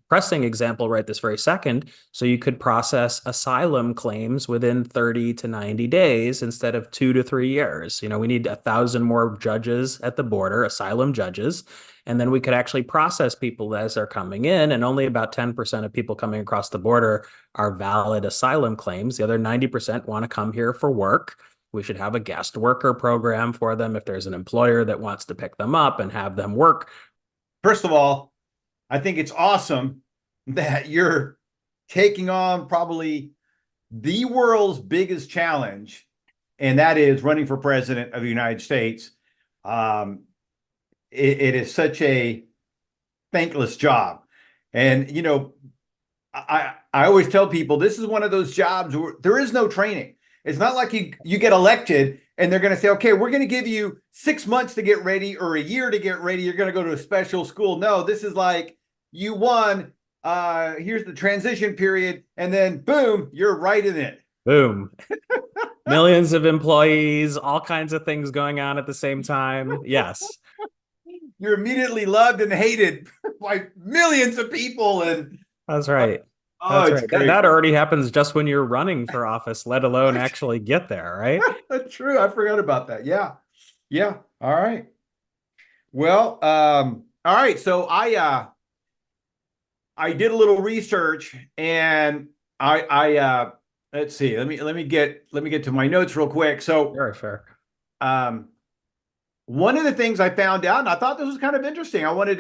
pressing example right this very second. So you could process asylum claims within 30 to 90 days instead of 2 to 3 years. We need 1,000 more judges at the border, asylum judges, and then we could actually process people as they're coming in. And only about 10% of people coming across the border are valid asylum claims. The other 90% want to come here for work. We should have a guest worker program for them if there's an employer that wants to pick them up and have them work. First of all, I think it's awesome that you're taking on probably the world's biggest challenge, and that is running for president of the United States. It is such a thankless job. And, I always tell people this is one of those jobs where there is no training. It's not like you get elected and they're going to say, okay, we're going to give you 6 months to get ready or a year to get ready. You're going to go to a special school. No, this is like you won. Here's the transition period. And then boom, you're right in it. Boom. Millions of employees, all kinds of things going on at the same time. Yes. You're immediately loved and hated by millions of people. And that's right. Oh, That's it's right. great. That already happens just when you're running for office, let alone actually get there, right? That's true. I forgot about that. Yeah. Yeah. All right. Well, all right. So I did a little research and I let's see. Let me get to my notes real quick. So Very fair. One of the things I found out, and I thought this was kind of interesting. I wanted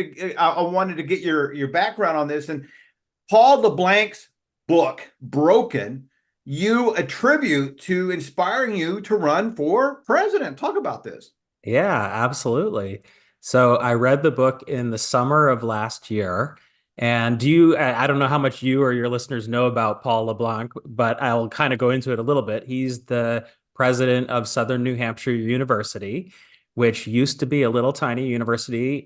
to get your background on this. And Paul LeBlanc's book, Broken, you attribute to inspiring you to run for president. Talk about this. Yeah, absolutely. So I read the book in the summer of last year. And I don't know how much you or your listeners know about Paul LeBlanc, but I'll kind of go into it a little bit. He's the president of Southern New Hampshire University, which used to be a little tiny university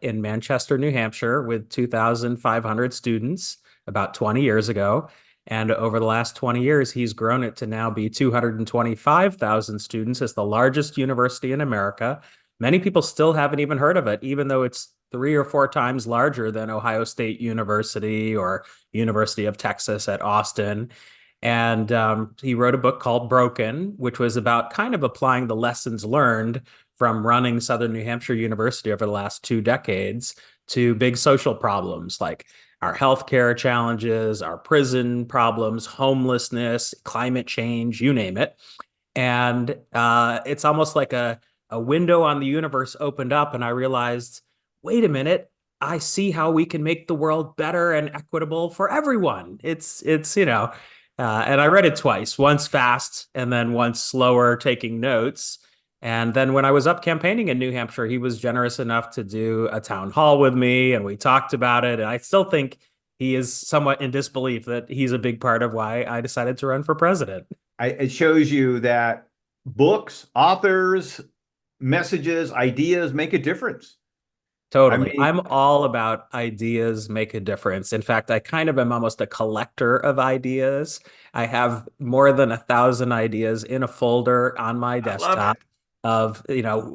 in Manchester, New Hampshire, with 2,500 students about 20 years ago. And over the last 20 years, he's grown it to now be 225,000 students. It's the largest university in America. Many people still haven't even heard of it, even though it's 3 or 4 times larger than Ohio State University or University of Texas at Austin. And he wrote a book called Broken, which was about kind of applying the lessons learned from running Southern New Hampshire University over the last 2 decades to big social problems like our healthcare challenges, our prison problems, homelessness, climate change, you name it. And it's almost like a window on the universe opened up, and I realized, wait a minute, I see how we can make the world better and equitable for everyone. And I read it twice, once fast and then once slower, taking notes. And then when I was up campaigning in New Hampshire, he was generous enough to do a town hall with me, and we talked about it. And I still think he is somewhat in disbelief that he's a big part of why I decided to run for president. It shows you that books, authors, messages, ideas make a difference. Totally. I'm all about ideas make a difference. In fact, I kind of am almost a collector of ideas. I have more than 1,000 ideas in a folder on my desktop of,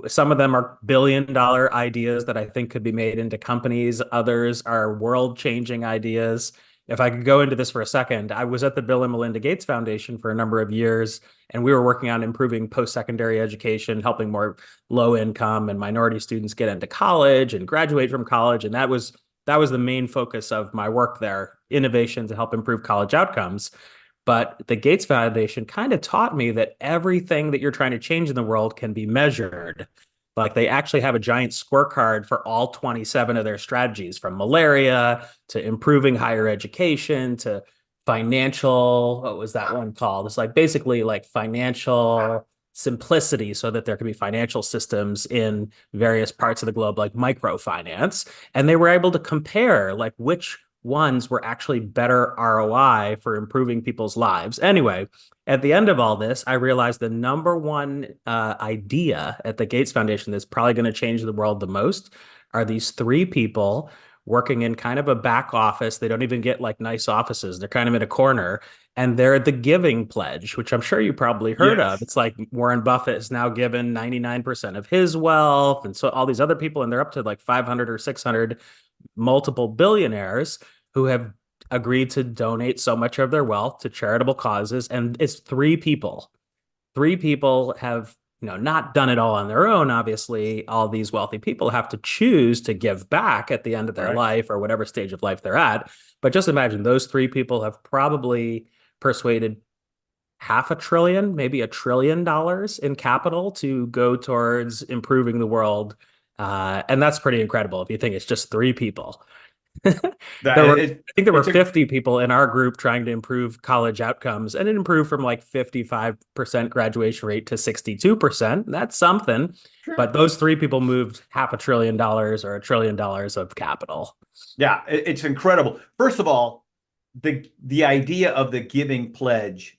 some of them are billion-dollar ideas that I think could be made into companies. Others are world-changing ideas. If I could go into this for a second, I was at the Bill and Melinda Gates Foundation for a number of years, and we were working on improving post-secondary education, helping more low-income and minority students get into college and graduate from college. And that was the main focus of my work there, innovation to help improve college outcomes. But the Gates Foundation kind of taught me that everything that you're trying to change in the world can be measured. Like they actually have a giant scorecard for all 27 of their strategies, from malaria to improving higher education to financial, what was that one called? It's like basically like financial simplicity so that there can be financial systems in various parts of the globe, like microfinance. And they were able to compare like which ones were actually better ROI for improving people's lives. Anyway, at the end of all this, I realized the number one idea at the Gates Foundation that's probably going to change the world the most are these 3 people working in kind of a back office. They don't even get like nice offices. They're kind of in a corner, and they're the Giving Pledge, which I'm sure you probably heard of. It's like Warren Buffett has now given 99% of his wealth, and so all these other people, and they're up to like 500 or 600 multiple billionaires. who have agreed to donate so much of their wealth to charitable causes. And it's three people. Three people have, not done it all on their own. Obviously, all these wealthy people have to choose to give back at the end of their Right. life or whatever stage of life they're at. But just imagine those three people have probably persuaded half a trillion, maybe $1 trillion in capital to go towards improving the world. And that's pretty incredible if you think it's just three people. That I it, think there were it's a 50 people in our group trying to improve college outcomes, and it improved from like 55% graduation rate to 62%. That's something. But sure. those three people moved $500 billion or $1 trillion of capital. Yeah, it's incredible. First of all, the idea of the giving pledge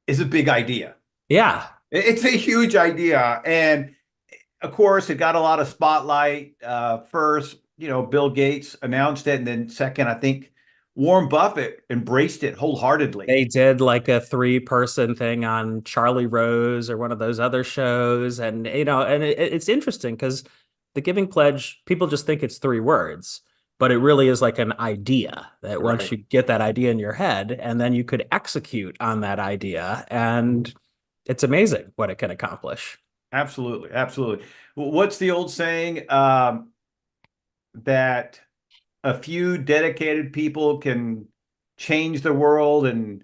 is a big idea. Yeah, It's a huge idea, and of course, it got a lot of spotlight. First, Bill Gates announced it, and then second, I think Warren Buffett embraced it wholeheartedly. they did like a three-person thing on Charlie Rose or one of those other shows. And, it's interesting because the Giving Pledge, people just think it's three words, but it really is like an idea that once Right. you get that idea in your head, and then you could execute on that idea. And it's amazing what it can accomplish. Absolutely, absolutely. What's the old saying? That a few dedicated people can change the world, and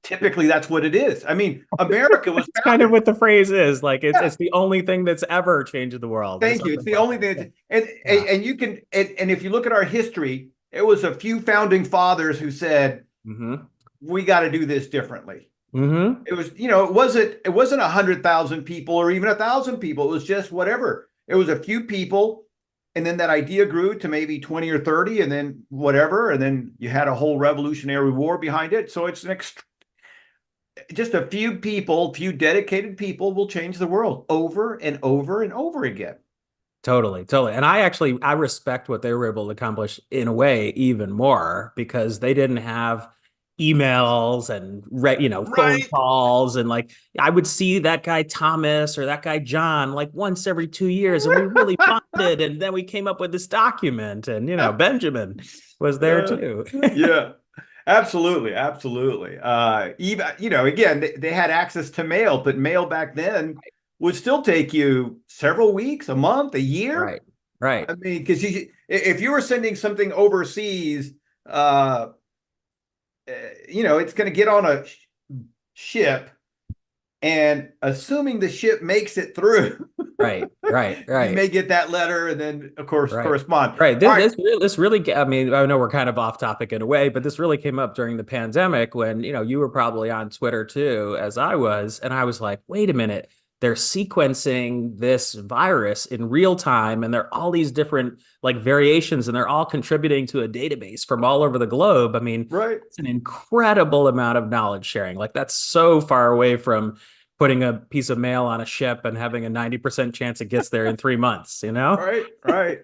typically that's what it is. I mean, America was It's kind of founded. what the phrase is. Like it's Yeah, it's the only thing that's ever changed the world or thank you. It's something the like only that. thing Yeah. that's, and Yeah. and you can, and if you look at our history, it was a few founding fathers who said Hmm. we got to do this differently. Hmm. It was, it wasn't 100,000 people or even 1,000 people. It was just whatever. It was a few people, and then that idea grew to maybe 20 or 30, and then whatever, and then you had a whole revolutionary war behind it. So it's just a few people, few dedicated people will change the world over and over and over again. Totally, totally. And I respect what they were able to accomplish in a way even more because they didn't have emails and phone Right. calls, and like I would see that guy Thomas or that guy John like once every 2 years, and we really bonded, and then we came up with this document, and Benjamin was there Uh, too. yeah, absolutely, absolutely. Even again, they had access to mail, but mail back then would still take you several weeks, a month, a year. Right, right. I mean, because if you were sending something overseas, uh, it's going to get on a ship, and assuming the ship makes it through, Right, right, you right. may get that letter, and then of course Right. correspond. Right. All right. This really, I mean, I know we're kind of off topic in a way, but this really came up during the pandemic when, you were probably on Twitter too, as I was. And I was like, wait a minute, they're sequencing this virus in real time, and there are all these different like variations, and they're all contributing to a database from all over the globe. I mean, Right. it's an incredible amount of knowledge sharing. Like that's so far away from putting a piece of mail on a ship and having a 90% chance it gets there in 3 months, you know? Right, right.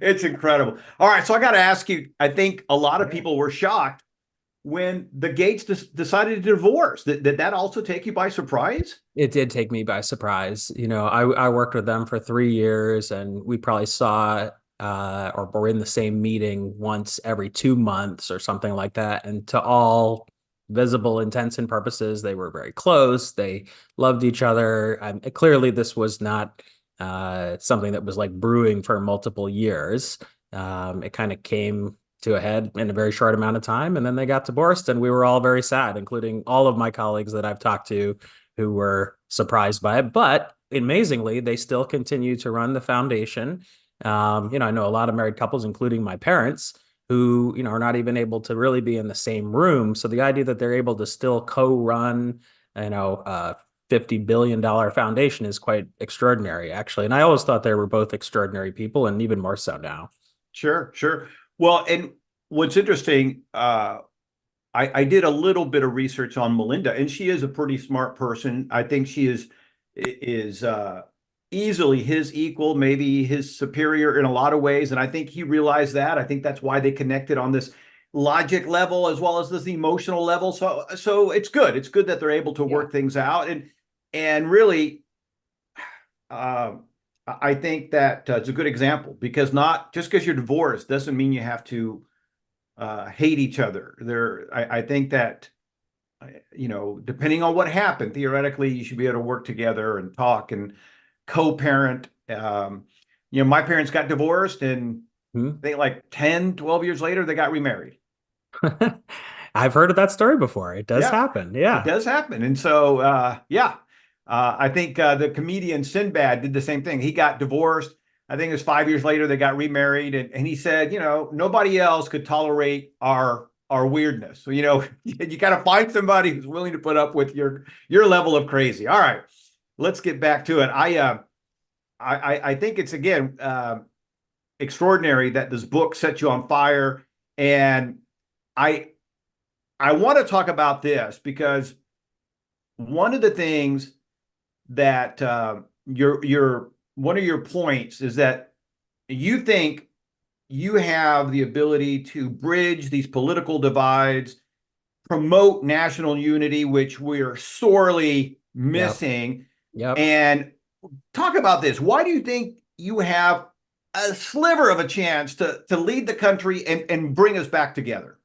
It's incredible. All right, so I got to ask you, I think a lot of Yeah. people were shocked when the Gates decided to divorce. Did that also take you by surprise? It did take me by surprise. I worked with them for 3 years, and we probably saw or were in the same meeting once every 2 months or something like that. And to all visible intents and purposes, they were very close. They loved each other. And clearly, this was not something that was like brewing for multiple years. It kind of came to a head in a very short amount of time, and then they got divorced, and we were all very sad, including all of my colleagues that I've talked to who were surprised by it. But amazingly, they still continue to run the foundation. I know a lot of married couples, including my parents, who, are not even able to really be in the same room. So the idea that they're able to still co-run, $50 billion foundation is quite extraordinary, actually. And I always thought they were both extraordinary people, and even more so now. Sure, sure. Well, and what's interesting, I did a little bit of research on Melinda, and she is a pretty smart person. I think she is easily his equal, maybe his superior in a lot of ways, and I think he realized that. I think that's why they connected on this logic level as well as this emotional level. So it's good. It's good that they're able to Yeah. work things out, and really, uh, I think that it's a good example because not just because you're divorced doesn't mean you have to hate each other. I think that depending on what happened, theoretically, you should be able to work together and talk and co-parent. My parents got divorced, and Hmm? I think like 10, 12 years later, they got remarried. I've heard of that story before. It does Yeah, happen. it Yeah. does happen. And so, yeah, I think the comedian Sinbad did the same thing. He got divorced. I think it was 5 years later they got remarried, and he said, nobody else could tolerate our weirdness. So, you got to find somebody who's willing to put up with your level of crazy. All right, let's get back to it. I think it's again extraordinary that this book set you on fire, and I I want to talk about this because one of the things that your one of your points is that you think you have the ability to bridge these political divides, promote national unity, which we're sorely Yep. missing, Yep. and talk about this. Why do you think you have a sliver of a chance to lead the country and bring us back together?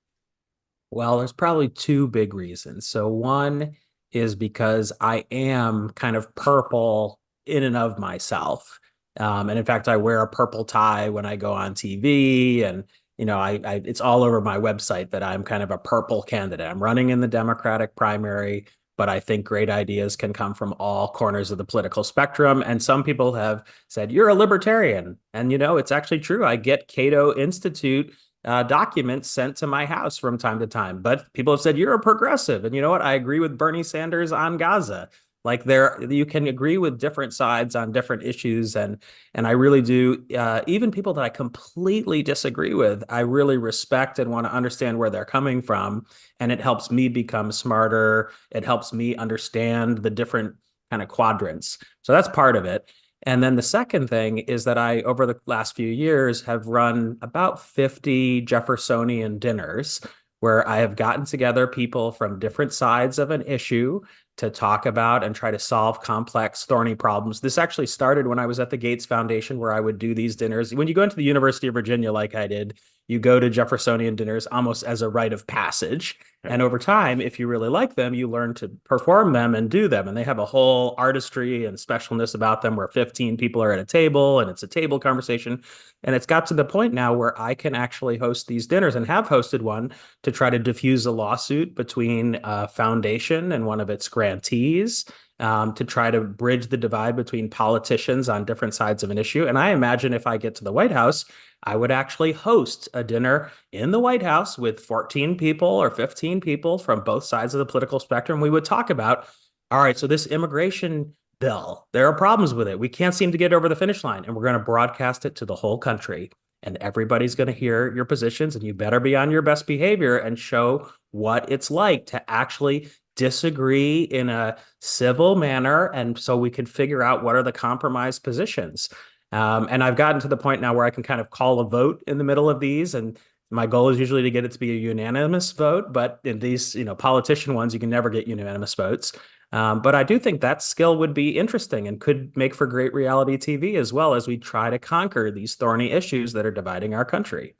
Well, there's probably two big reasons. So one is because I am kind of purple in and of myself. And in fact, I wear a purple tie when I go on TV, and it's all over my website that I'm kind of a purple candidate. I'm running in the Democratic primary, but I think great ideas can come from all corners of the political spectrum. And some people have said, you're a libertarian. And it's actually true. I get Cato Institute documents sent to my house from time to time. But people have said, you're a progressive. And you know what? I agree with Bernie Sanders on Gaza. Like you can agree with different sides on different issues, and I really do. Even people that I completely disagree with, I really respect and want to understand where they're coming from, and it helps me become smarter. It helps me understand the different kind of quadrants. So that's part of it. And then the second thing is that I, over the last few years, have run about 50 Jeffersonian dinners where I have gotten together people from different sides of an issue to talk about and try to solve complex, thorny problems. This actually started when I was at the Gates Foundation, where I would do these dinners. When you go into the University of Virginia, like I did, you go to Jeffersonian dinners almost as a rite of passage. And over time, if you really like them, you learn to perform them and do them. And they have a whole artistry and specialness about them where 15 people are at a table and it's a table conversation. And it's got to the point now where I can actually host these dinners and have hosted one to try to diffuse a lawsuit between a foundation and one of its grantees. To try to bridge the divide between politicians on different sides of an issue. And I imagine if I get to the White House, I would actually host a dinner in the White House with 14 people or 15 people from both sides of the political spectrum. We would talk about, all right, so this immigration bill, there are problems with it. We can't seem to get over the finish line, and we're going to broadcast it to the whole country. And everybody's going to hear your positions, and you better be on your best behavior and show what it's like to actually disagree in a civil manner. And so we can figure out what are the compromise positions. And I've gotten to the point now where I can kind of call a vote in the middle of these. And my goal is usually to get it to be a unanimous vote. But in these, politician ones, you can never get unanimous votes. But I do think that skill would be interesting and could make for great reality TV as well as we try to conquer these thorny issues that are dividing our country.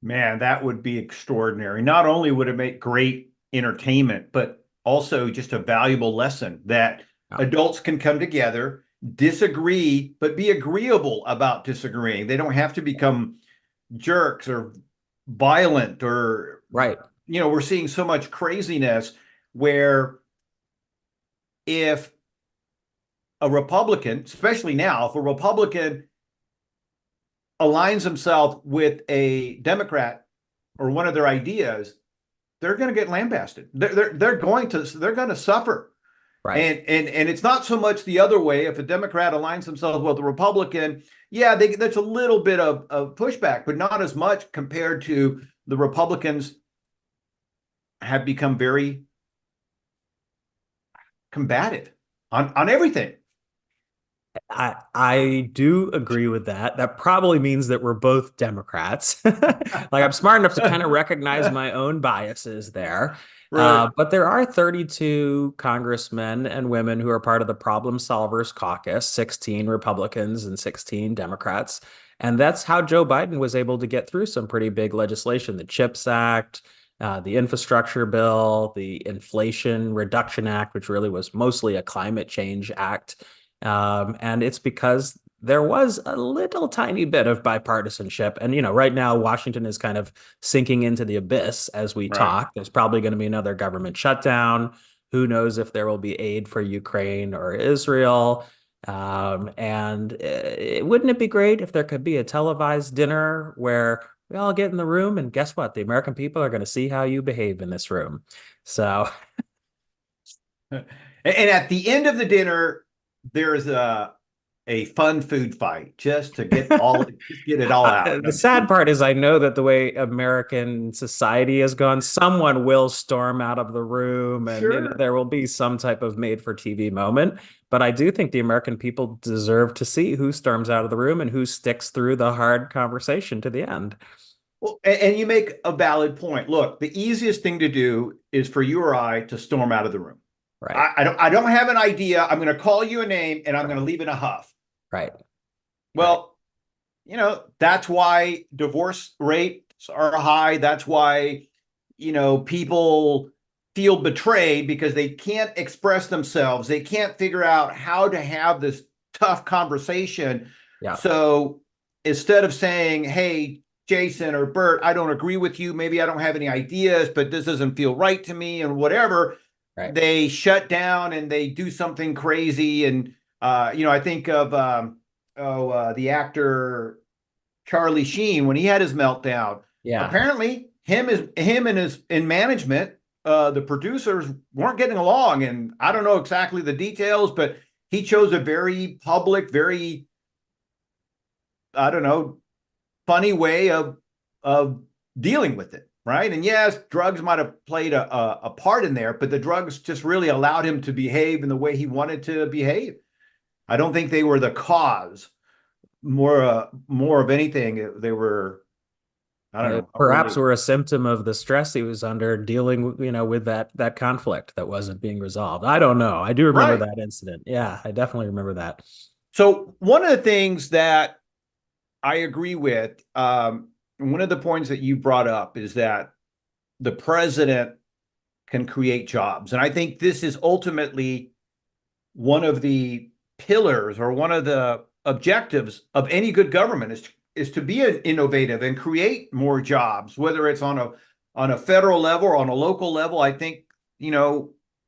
Man, that would be extraordinary. Not only would it make great entertainment, but also just a valuable lesson that Yeah. adults can come together, disagree, but be agreeable about disagreeing. They don't have to become jerks or violent or, Right. we're seeing so much craziness where if a Republican, especially now, if a Republican aligns himself with a Democrat or one of their ideas, they're going to get lambasted. They're going to suffer. Right. And it's not so much the other way. If a Democrat aligns himself with a Republican, yeah, there's a little bit of pushback, but not as much compared to the Republicans have become very combative on everything. I do agree with that. That probably means that we're both Democrats. Like I'm smart enough to kind of recognize my own biases there. Right. But there are 32 congressmen and women who are part of the Problem Solvers Caucus, 16 Republicans and 16 Democrats. And that's how Joe Biden was able to get through some pretty big legislation, the CHIPS Act, the Infrastructure Bill, the Inflation Reduction Act, which really was mostly a climate change act. And it's because there was a little tiny bit of bipartisanship. And, right now, Washington is kind of sinking into the abyss as we Right. talk. There's probably going to be another government shutdown. Who knows if there will be aid for Ukraine or Israel? And wouldn't it be great if there could be a televised dinner where we all get in the room and guess what? The American people are going to see how you behave in this room. So And at the end of the dinner, there's a fun food fight just to just get it all out. The sad part is I know that the way American society has gone, someone will storm out of the room and Sure. there will be some type of made for TV moment. But I do think the American people deserve to see who storms out of the room and who sticks through the hard conversation to the end. Well, and you make a valid point. Look, the easiest thing to do is for you or I to storm out of the room. Right. I don't have an idea. I'm going to call you a name and I'm going Right. to leave in a huff. Right. Right. Well, that's why divorce rates are high. That's why, people feel betrayed because they can't express themselves. They can't figure out how to have this tough conversation. Yeah. So instead of saying, hey, Jason or Bert, I don't agree with you. Maybe I don't have any ideas, but this doesn't feel right to me and whatever, Right. they shut down and they do something crazy. And, I think of, the actor Charlie Sheen when he had his meltdown. Yeah. Apparently, him and his in management, the producers weren't getting along, and I don't know exactly the details, but he chose a very public, very I don't know, funny way of dealing with it, right? And yes, drugs might have played a part in there, but the drugs just really allowed him to behave in the way he wanted to behave. I don't think they were the cause. More of anything, they were, I don't know, Perhaps really were a symptom of the stress he was under dealing, with that conflict that wasn't being resolved. I don't know. I do remember right. that incident. Yeah, I definitely remember that. So one of the things that I agree with, one of the points that you brought up is that the president can create jobs, and I think this is ultimately one of the pillars or one of the objectives of any good government is to be innovative and create more jobs, whether it's on a federal level or on a local level. I think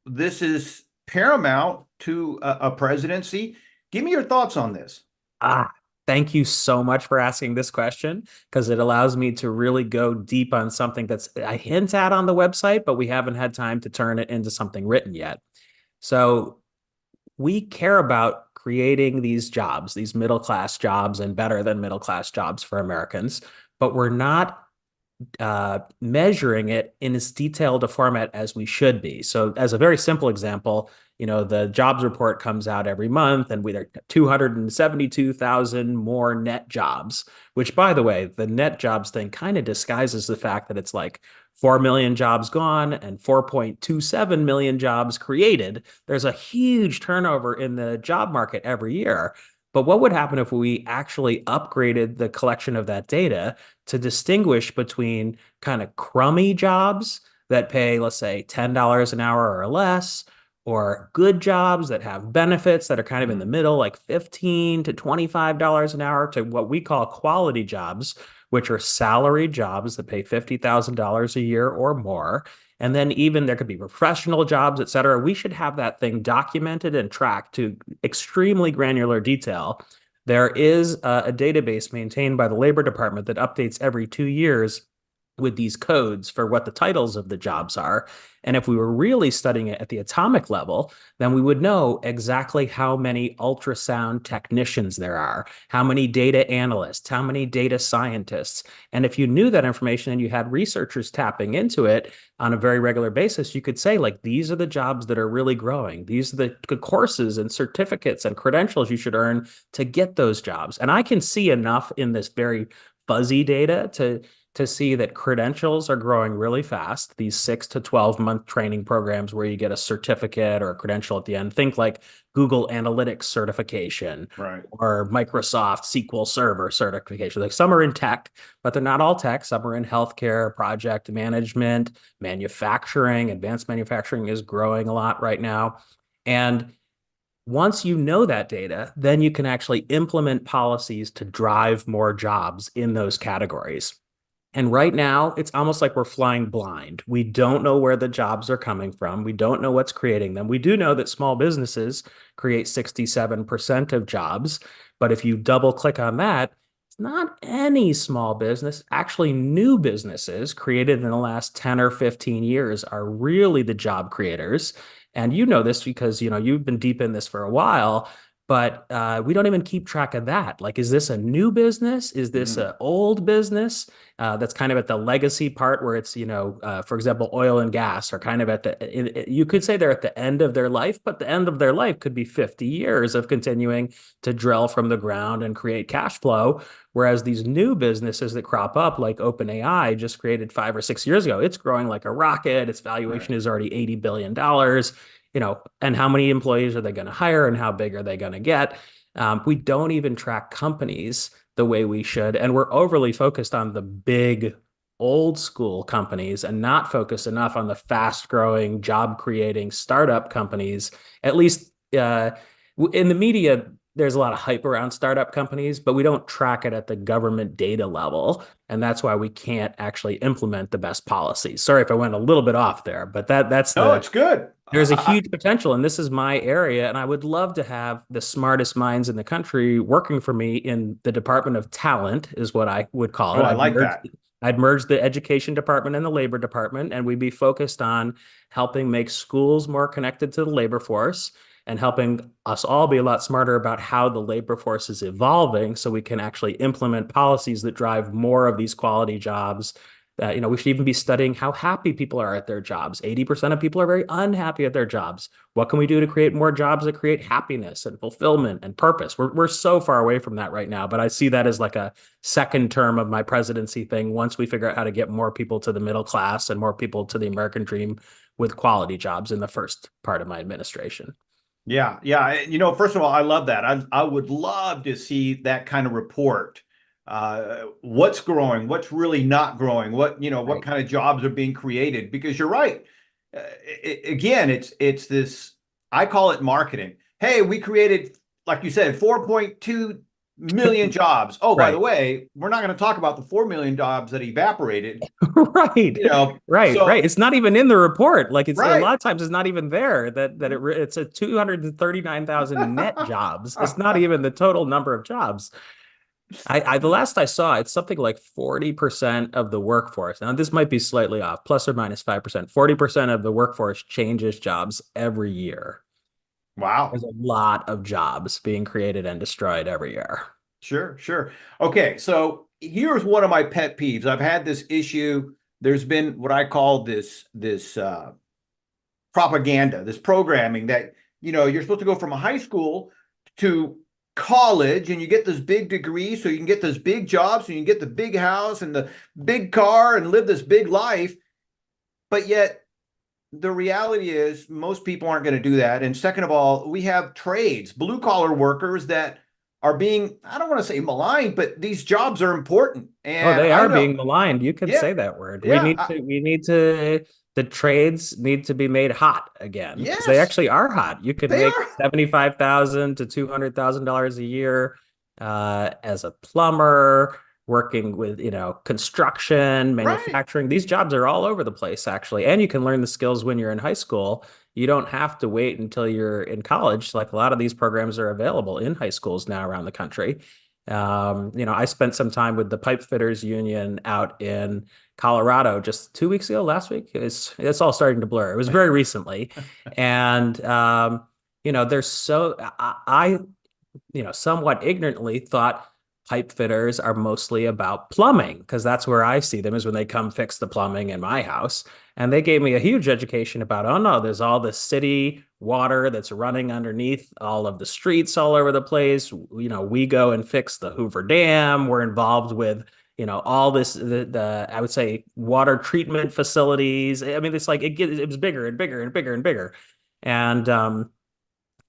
this is paramount to a presidency. Give me your thoughts on this. Ah, thank you so much for asking this question because it allows me to really go deep on something that's I hint at on the website, but we haven't had time to turn it into something written yet. So we care about creating these jobs, these middle class jobs, and better than middle class jobs for Americans, but we're not measuring it in as detailed a format as we should be. So, as a very simple example, the jobs report comes out every month, and we are 272,000 more net jobs. Which, by the way, the net jobs thing kind of disguises the fact that it's like 4 million jobs gone and 4.27 million jobs created. There's a huge turnover in the job market every year. But what would happen if we actually upgraded the collection of that data to distinguish between kind of crummy jobs that pay, let's say, $10 an hour or less, or good jobs that have benefits that are kind of in the middle, like $15 to $25 an hour, to what we call quality jobs, which are salary jobs that pay $50,000 a year or more. And then even there could be professional jobs, et cetera. We should have that thing documented and tracked to extremely granular detail. There is a database maintained by the Labor Department that updates every 2 years with these codes for what the titles of the jobs are. And if we were really studying it at the atomic level, then we would know exactly how many ultrasound technicians there are, how many data analysts, how many data scientists. And if you knew that information and you had researchers tapping into it on a very regular basis, you could say, like, these are the jobs that are really growing. These are the courses and certificates and credentials you should earn to get those jobs. And I can see enough in this very fuzzy data to to see that credentials are growing really fast. These 6 to 12 month training programs where you get a certificate or a credential at the end. Think like Google Analytics certification Right. or Microsoft SQL Server certification. Like some are in tech, but they're not all tech. Some are in healthcare, project management, manufacturing. Advanced manufacturing is growing a lot right now. And once you know that data, then you can actually implement policies to drive more jobs in those categories. And right now, it's almost like we're flying blind. We don't know where the jobs are coming from. We don't know what's creating them. We do know that small businesses create 67% of jobs. But if you double click on that, it's not any small business. Actually, new businesses created in the last 10 or 15 years are really the job creators. And you know this because you've been deep in this for a while, but we don't even keep track of that. Like, is this a new business? Is this Mm. an old business? That's kind of at the legacy part where it's, for example, oil and gas are kind of you could say they're at the end of their life, but the end of their life could be 50 years of continuing to drill from the ground and create cash flow. Whereas these new businesses that crop up, like OpenAI, just created 5 or 6 years ago, it's growing like a rocket. Its Right. valuation is already $80 billion. And how many employees are they going to hire and how big are they going to get? We don't even track companies the way we should. And we're overly focused on the big old school companies and not focused enough on the fast growing, job creating startup companies. At least in the media, there's a lot of hype around startup companies, but we don't track it at the government data level. And that's why we can't actually implement the best policies. Sorry if I went a little bit off there, but No, it's good. there's a huge potential, and this is my area, and I would love to have the smartest minds in the country working for me in the Department of Talent, is what I would call Oh, it. I like that. I'd merge the education department and the labor department, and we'd be focused on helping make schools more connected to the labor force and helping us all be a lot smarter about how the labor force is evolving so we can actually implement policies that drive more of these quality jobs. We should even be studying how happy people are at their jobs. 80% of people are very unhappy at their jobs. What can we do to create more jobs that create happiness and fulfillment and purpose? We're so far away from that right now, but I see that as like a second term of my presidency thing. Once we figure out how to get more people to the middle class and more people to the American dream with quality jobs in the first part of my administration. Yeah, yeah. First of all, I love that. I would love to see that kind of report. What's growing, what's really not growing, what Right. kind of jobs are being created? Because you're right. Again, it's this. I call it marketing. Hey, we created, like you said, 4.2 million jobs. Oh, by the Right. way, we're not going to talk about the 4 million jobs that evaporated. Right. You know, Right. so Right. It's not even in the report. Like it's a right. lot of times it's not even there it's a 239,000 net jobs. It's not even the total number of jobs. The last I saw, it's something like 40% of the workforce. Now this might be slightly off, plus or minus 5%. 40% of the workforce changes jobs every year. Wow. There's a lot of jobs being created and destroyed every year. Sure, sure. Okay, so here's one of my pet peeves. I've had this issue. There's been what I call this propaganda, this programming that, you're supposed to go from a high school to college and you get this big degree so you can get this big job, so you can get the big house and the big car and live this big life. But yet the reality is most people aren't going to do that. And second of all, we have trades, blue collar workers that are being, I don't want to say maligned, but these jobs are important. Oh, And they I are know, being maligned. You can yeah, say that word. yeah, The trades need to be made hot again because they yes, actually are hot. You could they make are. 75,000 to $200,000 a year as a plumber, working with, construction, Right. manufacturing. These jobs are all over the place, actually. And you can learn the skills when you're in high school. You don't have to wait until you're in college. Like a lot of these programs are available in high schools now around the country. I spent some time with the pipe fitters union out in Colorado just 2 weeks ago, last week. It's all starting to blur. It was very recently. And there's so somewhat ignorantly thought pipe fitters are mostly about plumbing because that's where I see them is when they come fix the plumbing in my house. And they gave me a huge education about, oh no, there's all the city water that's running underneath all of the streets all over the place. We go and fix the Hoover Dam. We're involved with, all this, the I would say water treatment facilities. I mean, it's like it was bigger and bigger and bigger and bigger. And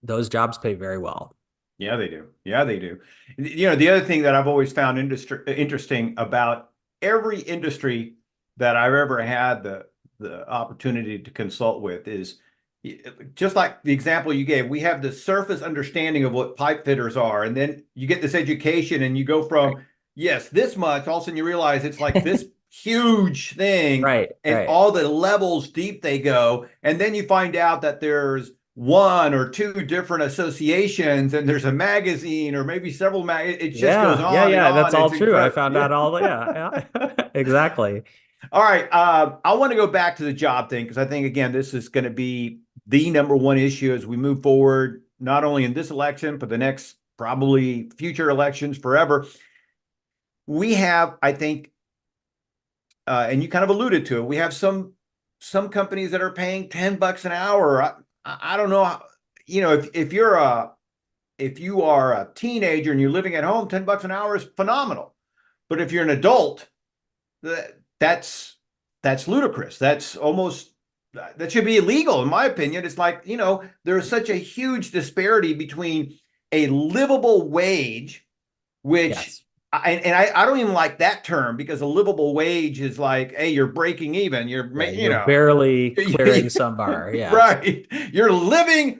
those jobs pay very well. Yeah, they do. Yeah, they do. The other thing that I've always found interesting about every industry that I've ever had the opportunity to consult with is just like the example you gave. We have the surface understanding of what pipe fitters are, and then you get this education, and you go Right. from yes, this much. All of a sudden, you realize it's like this huge thing, Right, and right. all the levels deep they go, and then you find out that there's one or two different associations and there's a magazine or maybe several it just goes Yeah, yeah, on and yeah. That's on. all It's true. I incredible. found Yeah. out all the, yeah, yeah. Exactly. All right. I want to go back to the job thing because I think again this is going to be the number one issue as we move forward, not only in this election but the next probably future elections forever. We have, I think, and you kind of alluded to it, we have some companies that are paying $10 an hour. I don't know how, if you are a teenager and you're living at home, $10 an hour is phenomenal. But if you're an adult, that's that's ludicrous. That should be illegal, in my opinion. It's like, there's such a huge disparity between a livable wage, which Yes. I don't even like that term because a livable wage is like, hey, you're breaking even. Yeah, you're barely clearing some bar. Yes. right. You're living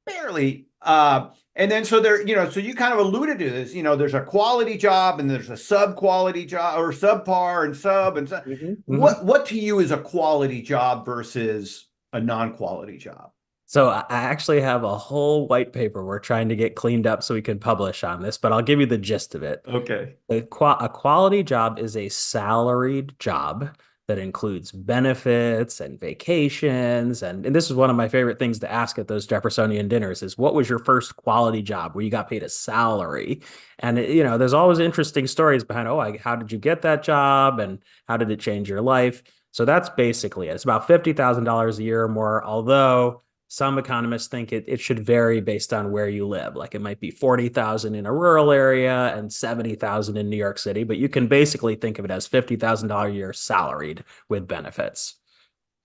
barely. And then so there, so you kind of alluded to this, there's a quality job and there's a sub quality job or subpar and sub and sub. Hmm. What to you is a quality job versus a non-quality job? So I actually have a whole white paper we're trying to get cleaned up so we can publish on this, but I'll give you the gist of it. Okay. A quality job is a salaried job that includes benefits and vacations. And this is one of my favorite things to ask at those Jeffersonian dinners is what was your first quality job where you got paid a salary? And, there's always interesting stories behind, how did you get that job? And how did it change your life? So that's basically it. It's about $50,000 a year or more, although some economists think it should vary based on where you live. Like it might be 40,000 in a rural area and 70,000 in New York City, but you can basically think of it as $50,000 a year salaried with benefits.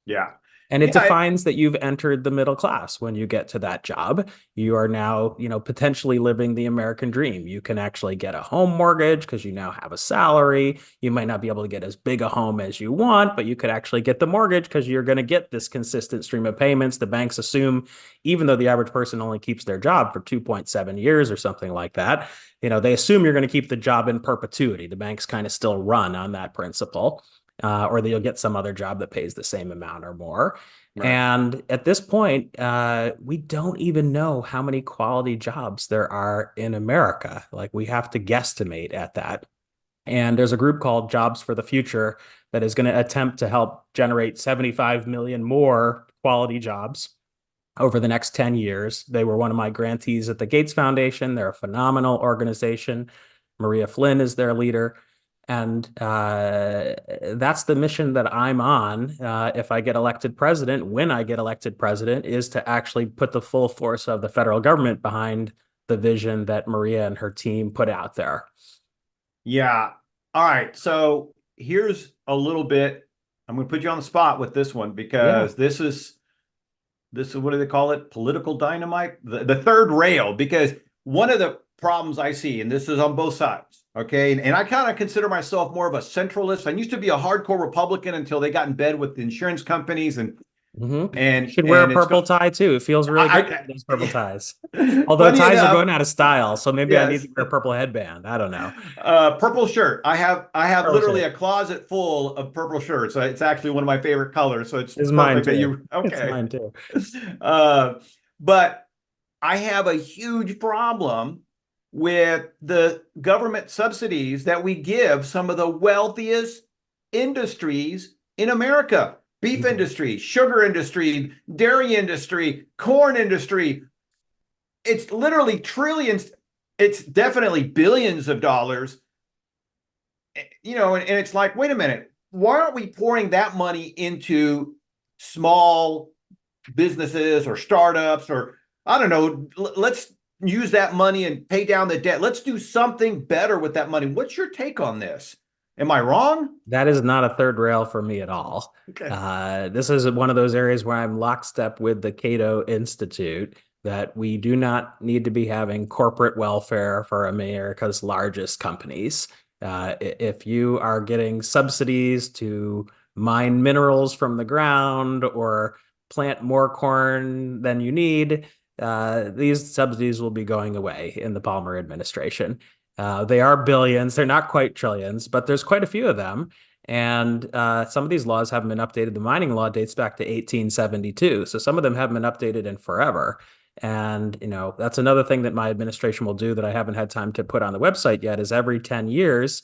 Yeah. And it Yeah. defines that you've entered the middle class when you get to that job. You are now, potentially living the American dream. You can actually get a home mortgage because you now have a salary. You might not be able to get as big a home as you want, but you could actually get the mortgage because you're going to get this consistent stream of payments. The banks assume, even though the average person only keeps their job for 2.7 years or something like that, they assume you're going to keep the job in perpetuity. The banks kind of still run on that principle. Or that you'll get some other job that pays the same amount or more. Right. And at this point, we don't even know how many quality jobs there are in America. Like we have to guesstimate at that. And there's a group called Jobs for the Future that is going to attempt to help generate 75 million more quality jobs over the next 10 years. They were one of my grantees at the Gates Foundation. They're a phenomenal organization. Maria Flynn is their leader. And that's the mission that I'm on. If I get elected president, when I get elected president, is to actually put the full force of the federal government behind the vision that Maria and her team put out there. Yeah. All right. So here's a little bit. I'm going to put you on the spot with this one Yeah. because this is what do they call it? Political dynamite, the third rail. Because one of the problems I see, and this is on both sides, okay, and I kind of consider myself more of a centralist. I used to be a hardcore Republican until they got in bed with the insurance companies and Mm-hmm. You and should wear a and it's purple tie too. It feels really good to I, wear those purple ties. I Although funny ties are enough, going out of style, so maybe I need yes. to wear a purple headband. I don't know. Purple shirt. I have Purple literally shirt a closet full of purple shirts. It's actually one of my favorite colors, so it's is mine perfect that too. you It's okay. mine too. Uh, but I have a huge problem with the government subsidies that we give some of the wealthiest industries in America. Beef Mhm. industry, sugar industry, dairy industry, corn industry. It's literally trillions. It's definitely billions of dollars. And it's like, wait a minute, why aren't we pouring that money into small businesses or startups or I don't know, let's use that money and pay down the debt. Let's do something better with that money. What's your take on this? Am I wrong? That is not a third rail for me at all. Okay. This is one of those areas where I'm lockstep with the Cato Institute that we do not need to be having corporate welfare for America's largest companies. If you are getting subsidies to mine minerals from the ground or plant more corn than you need, these subsidies will be going away in the Palmer administration. They are billions. They're not quite trillions, but there's quite a few of them. And some of these laws haven't been updated. The mining law dates back to 1872. So some of them haven't been updated in forever. And, that's another thing that my administration will do that I haven't had time to put on the website yet is every 10 years,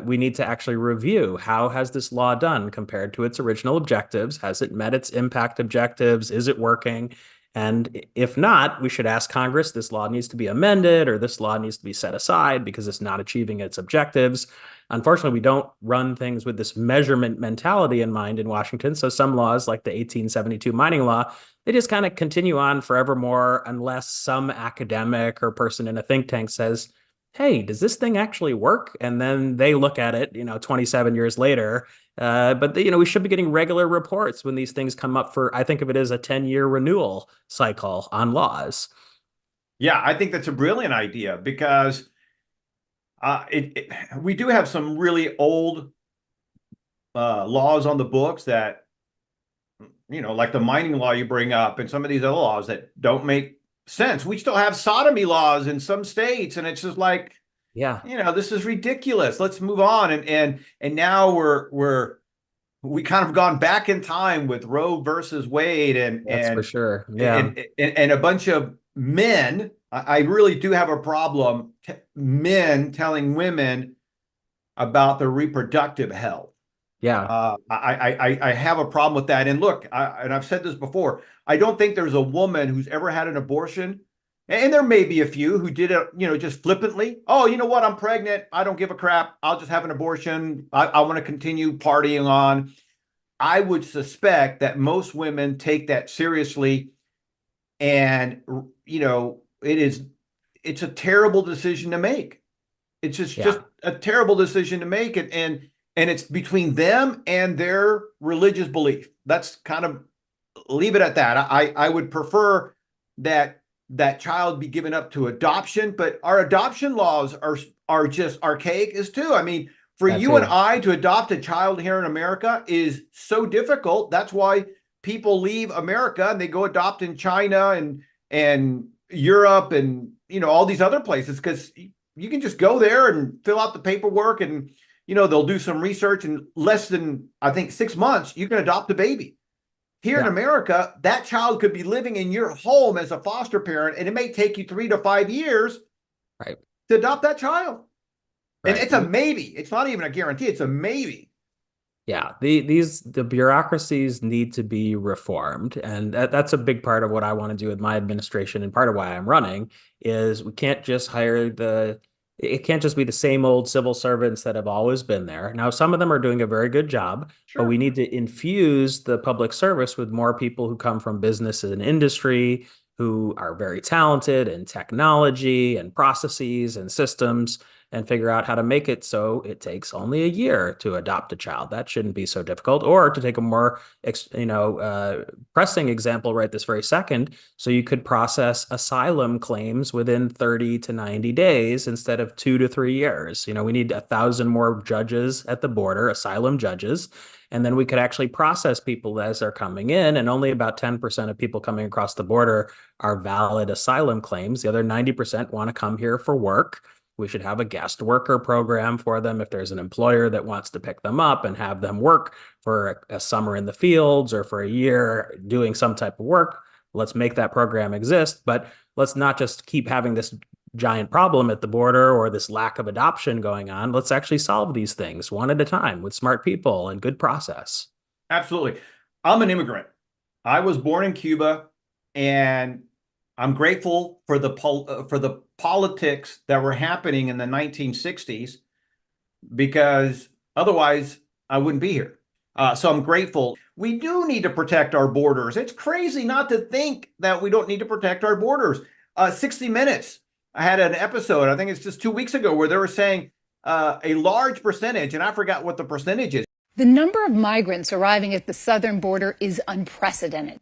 we need to actually review how has this law done compared to its original objectives? Has it met its impact objectives? Is it working? And if not, we should ask Congress, this law needs to be amended or this law needs to be set aside because it's not achieving its objectives. Unfortunately, we don't run things with this measurement mentality in mind in Washington. So some laws, like the 1872 mining law, they just kind of continue on forevermore unless some academic or person in a think tank says, hey, does this thing actually work? And then they look at it, 27 years later. But we should be getting regular reports when these things come up for, I think of it as a 10-year renewal cycle on laws. Yeah, I think that's a brilliant idea because we do have some really old laws on the books that, like the mining law you bring up and some of these other laws that don't make sense. We still have sodomy laws in some states, and it's just like, Yeah, this is ridiculous. Let's move on. And now we kind of gone back in time with Roe versus Wade and that's for sure. Yeah, and a bunch of men. I really do have a problem. Men telling women about their reproductive health. yeah, I have a problem with that. And look, and I've said this before, I don't think there's a woman who's ever had an abortion, and there may be a few who did it, just flippantly. Oh, you know what? I'm pregnant. I don't give a crap. I'll just have an abortion. I want to continue partying on. I would suspect that most women take that seriously, and it's a terrible decision to make. It's just yeah. a terrible decision to make, and it's between them and their religious belief. That's kind of leave it at that. I would prefer that child be given up to adoption, but our adoption laws are just archaic as too. I mean, for That you and too. I to adopt a child here in America is so difficult. That's why people leave America and they go adopt in China and Europe and all these other places because you can just go there and fill out the paperwork and they'll do some research in less than I think 6 months you can adopt a baby. Here in Yeah, America, that child could be living in your home as a foster parent, and it may take you 3 to 5 years right, to adopt that child. And right. it's a maybe. It's not even a guarantee. It's a maybe. Yeah, the bureaucracies need to be reformed, and that's a big part of what I want to do with my administration, and part of why I'm running is we can't just hire it can't just be the same old civil servants that have always been there. Now, some of them are doing a very good job, but we Sure. need to infuse the public service with more people who come from business and industry, who are very talented in technology and processes and systems and figure out how to make it so it takes only a year to adopt a child. That shouldn't be so difficult. Or to take a more, pressing example right this very second, so you could process asylum claims within 30 to 90 days instead of 2 to 3 years. We need 1,000 more judges at the border, asylum judges. And then we could actually process people as they're coming in. And only about 10% of people coming across the border are valid asylum claims. The other 90% want to come here for work. We should have a guest worker program for them if there's an employer that wants to pick them up and have them work for a summer in the fields or for a year doing some type of work. Let's make that program exist, but let's not just keep having this giant problem at the border or this lack of adoption going on. Let's actually solve these things one at a time with smart people and good process. Absolutely. I'm an immigrant. I was born in Cuba, and I'm grateful for the politics that were happening in the 1960s because otherwise I wouldn't be here. So I'm grateful. We do need to protect our borders. It's crazy not to think that we don't need to protect our borders. 60 Minutes, I had an episode, I think it's just 2 weeks ago, where they were saying a large percentage, and I forgot what the percentage is. The number of migrants arriving at the southern border is unprecedented.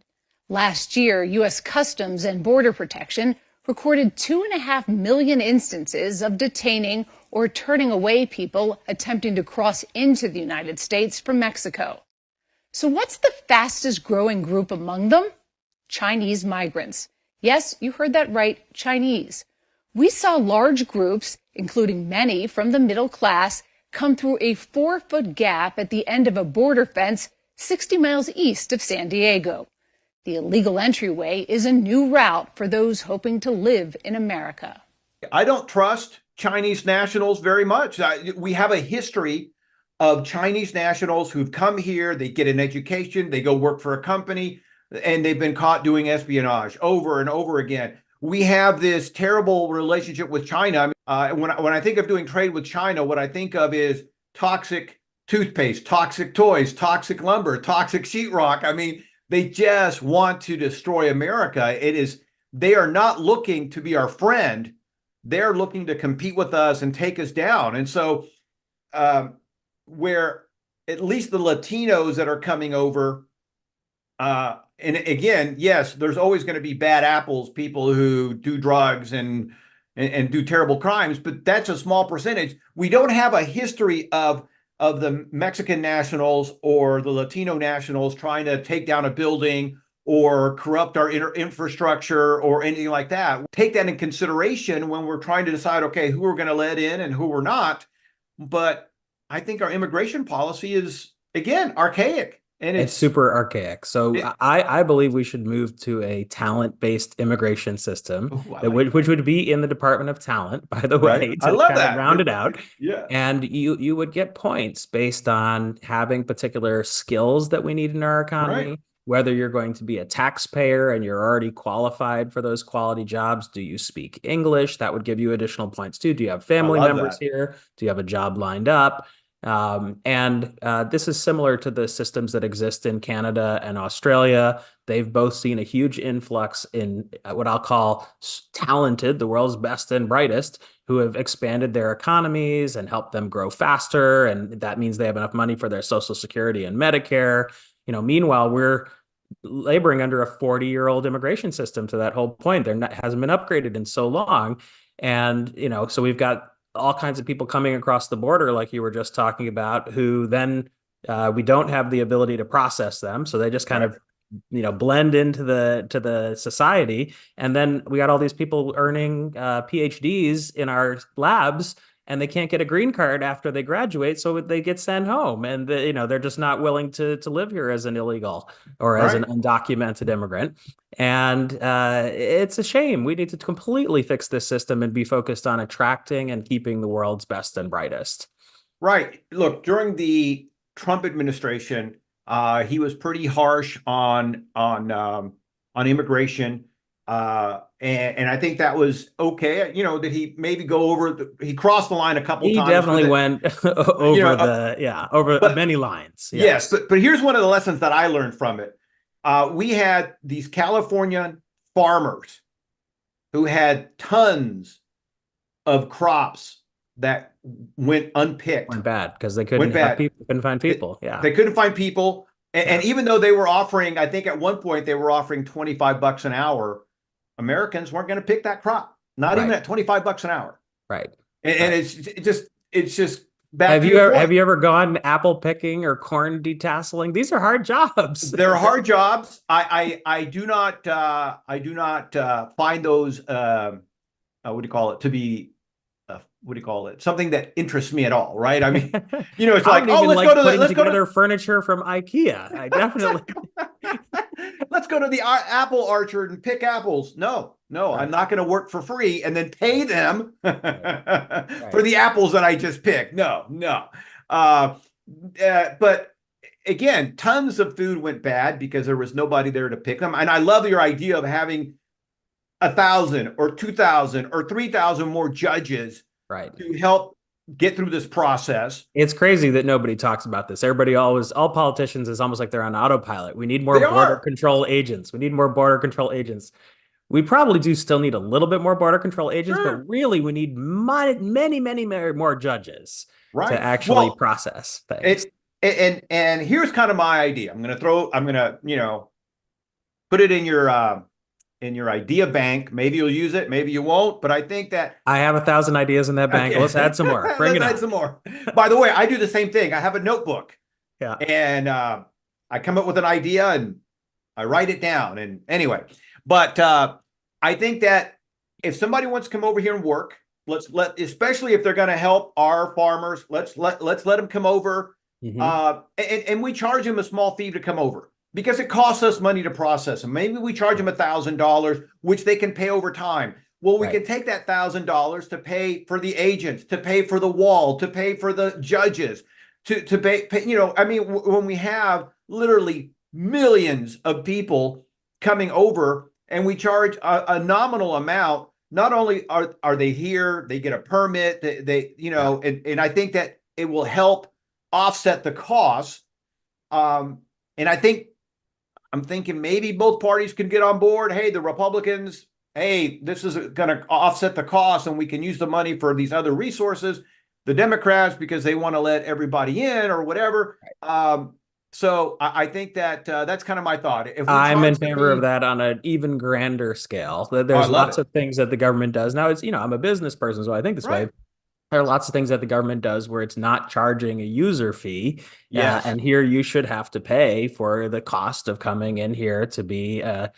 Last year, U.S. Customs and Border Protection recorded 2.5 million instances of detaining or turning away people attempting to cross into the United States from Mexico. So what's the fastest growing group among them? Chinese migrants. Yes, you heard that right, Chinese. We saw large groups, including many from the middle class, come through a 4-foot gap at the end of a border fence 60 miles east of San Diego. The illegal entryway is a new route for those hoping to live in America. I don't trust Chinese nationals very much. We have a history of Chinese nationals who've come here, they get an education, they go work for a company, and they've been caught doing espionage over and over again. We have this terrible relationship with China. When I think of doing trade with China, what I think of is toxic toothpaste, toxic toys, toxic lumber, toxic sheetrock. I mean, they just want to destroy America. They are not looking to be our friend. They're looking to compete with us and take us down. And so where at least the Latinos that are coming over, and again, yes, there's always going to be bad apples, people who do drugs and do terrible crimes, but that's a small percentage. We don't have a history of the Mexican nationals or the Latino nationals trying to take down a building or corrupt our infrastructure or anything like that. Take that in consideration when we're trying to decide, okay, who we're going to let in and who we're not. But I think our immigration policy is, again, archaic. And it's super archaic. So I believe we should move to a talent-based immigration system, which would be in the Department of Talent, by the way, I to love kind that. of round it out. Yeah. And you would get points based on having particular skills that we need in our economy, whether you're going to be a taxpayer and you're already qualified for those quality jobs. Do you speak English? That would give you additional points too. Do you have family members here? Do you have a job lined up? This is similar to the systems that exist in Canada and Australia. They've both seen a huge influx in what I'll call talented, the world's best and brightest, who have expanded their economies and helped them grow faster. And that means they have enough money for their Social Security and Medicare. Meanwhile, we're laboring under a 40-year-old immigration system to that whole point. Hasn't been upgraded in so long. And, so we've got all kinds of people coming across the border, like you were just talking about, who then we don't have the ability to process them. So they just kind of, blend into the society. And then we got all these people earning PhDs in our labs, and they can't get a green card after they graduate, so they get sent home. And they're just not willing to live here as an illegal or as an undocumented immigrant. And it's a shame. We need to completely fix this system and be focused on attracting and keeping the world's best and brightest. Right. Look, during the Trump administration, he was pretty harsh on immigration. And I think that was okay. Did he maybe go over he crossed the line a couple times? He definitely went over over many lines. Yes, but here's one of the lessons that I learned from it. We had these California farmers who had tons of crops that went unpicked. Went bad because they couldn't find people. They couldn't find people. And even though they were offering, I think at one point they were offering $25 an hour, Americans weren't going to pick that crop. Not even at $25 an hour. Right. And it's just back. Have you ever gone apple picking or corn detasseling? These are hard jobs. They're hard jobs. I do not find those to be something that interests me at all, right? I mean, it's like, let's go to furniture from IKEA. I definitely let's go to the apple orchard and pick apples. No, I'm not going to work for free and then pay them for the apples that I just picked. No. But again, tons of food went bad because there was nobody there to pick them. And I love your idea of having 1,000 or 2,000 or 3,000 more judges to help get through this process. It's crazy that nobody talks about this. All politicians is almost like they're on autopilot. We need more border control agents. We probably do still need a little bit more border control agents, but Sure. really we need many more judges to Right. actually Well, process things. and here's kind of my idea. I'm gonna, put it in your idea bank. Maybe you'll use it, maybe you won't, but I think that I have 1,000 ideas in that bank. Let's okay, add some more. Bring let's it add on. some more. By the way, I do the same thing. I have a notebook Yeah. and I come up with an idea and I write it down. And anyway, but I think that if somebody wants to come over here and work, especially if they're going to help our farmers, let's let them come over. Hmm. And we charge them a small fee to come over because it costs us money to process them. Maybe we charge them Right. $1,000, which they can pay over time. Well, we Right. can take that $1,000 to pay for the agents, to pay for the wall, to pay for the judges, to pay I mean, when we have literally millions of people coming over and we charge a nominal amount, not only are they here, they get a permit, Yeah. and I think that it will help offset the costs. And I'm thinking maybe both parties could get on board. Hey, the Republicans, hey, this is going to offset the cost and we can use the money for these other resources. The Democrats, because they want to let everybody in or whatever. So I think that that's kind of my thought. If we I'm in charge the favor of fee, that on an even grander scale. oh, I There's love lots it. of things that the government does. Now, I'm a business person, so I think this way. Right. There are lots of things that the government does where it's not charging a user fee. Yes. And here you should have to pay for the cost of coming in here to be a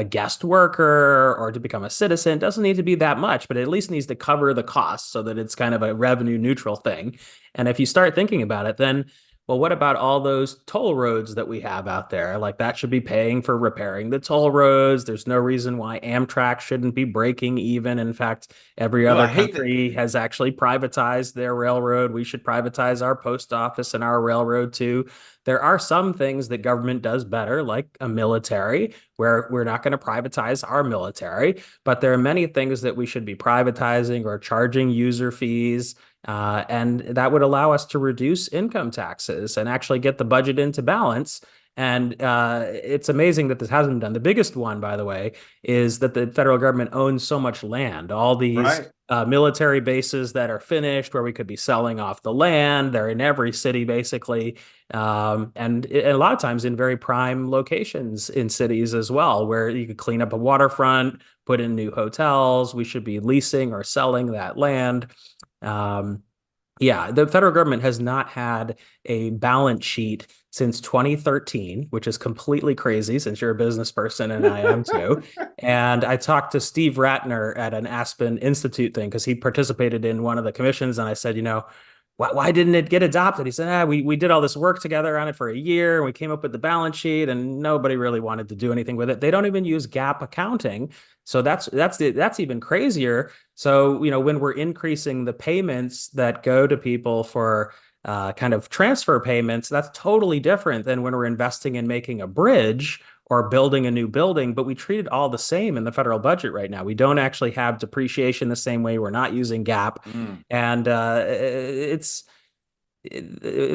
guest worker or to become a citizen. It doesn't need to be that much, but it at least needs to cover the cost so that it's kind of a revenue neutral thing. And if you start thinking about it, then well, what about all those toll roads that we have out there? Like that should be paying for repairing the toll roads. There's no reason why Amtrak shouldn't be breaking even. In fact, every Oh, other I hate that. country has actually privatized their railroad. We should privatize our post office and our railroad too. There are some things that government does better, like a military, where we're not going to privatize our military, but there are many things that we should be privatizing or charging user fees. And that would allow us to reduce income taxes and actually get the budget into balance. And it's amazing that this hasn't been done. The biggest one, by the way, is that the federal government owns so much land. All these Right. military bases that are finished, where we could be selling off the land, they're in every city basically, and a lot of times in very prime locations in cities as well, where you could clean up a waterfront, put in new hotels. We should be leasing or selling that land. Um, yeah, the federal government has not had a balance sheet since 2013, which is completely crazy since you're a business person and I am too. And I talked to Steve Ratner at an Aspen Institute thing because he participated in one of the commissions. And I said, why didn't it get adopted? He said, we did all this work together on it for a year and we came up with the balance sheet and nobody really wanted to do anything with it. They don't even use GAAP accounting. So that's even crazier. So, when we're increasing the payments that go to people for kind of transfer payments, that's totally different than when we're investing in making a bridge or building a new building, but we treat it all the same in the federal budget right now. We don't actually have depreciation the same way. We're not using GAAP. Mm. And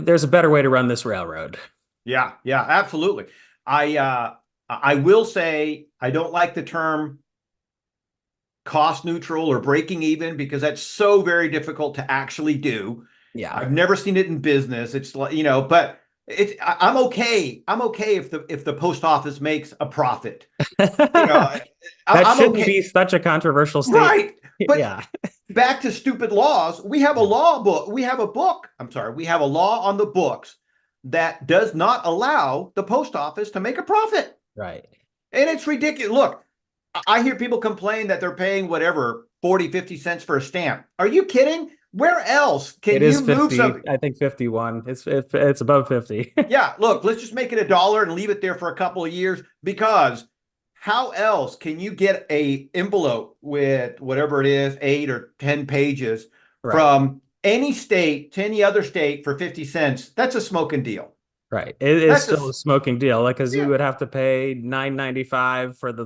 there's a better way to run this railroad. Yeah. Yeah. Absolutely. I will say I don't like the term cost neutral or breaking even because that's so very difficult to actually do. Yeah. I've never seen it in business. It's like, but I'm okay. I'm okay if the post office makes a profit. You know, I, That I'm shouldn't okay. be such a controversial statement. Right. But Yeah. back to stupid laws, we have a Yeah. law book. We have a book. I'm sorry. We have a law on the books that does not allow the post office to make a profit. Right. And it's ridiculous. Look, I hear people complain that they're paying whatever 40, 50 cents for a stamp. Are you kidding? Where else It can is you move 50. something? I think 51. It's above 50. Yeah, look, let's just make it $1 and leave it there for a couple of years because how else can you get a envelope with whatever it is, 8 or 10 pages Right. from any state to any other state for 50 cents? That's a smoking deal. Right. It is That's a still a smoking deal, like because you yeah, would have to pay 9.95 for the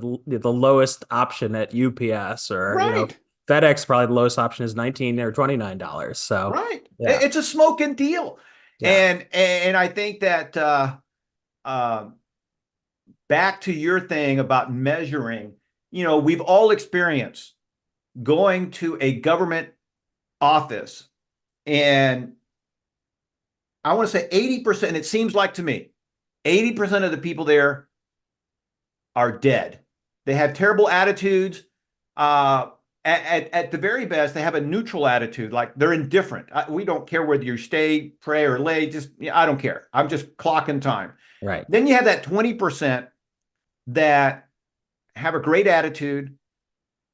lowest option at UPS or right. FedEx. Probably the lowest option is 19 or $29. So Right. yeah, It's a smoking deal. yeah, And I think that uh back to your thing about measuring, we've all experienced going to a government office, and I want to say 80%, it seems like to me, 80% of the people there are dead. They have terrible attitudes. At the very best, they have a neutral attitude, like they're indifferent. We don't care whether you stay, pray, or lay. I don't care. I'm just clocking time. Right. Then you have that 20% that have a great attitude.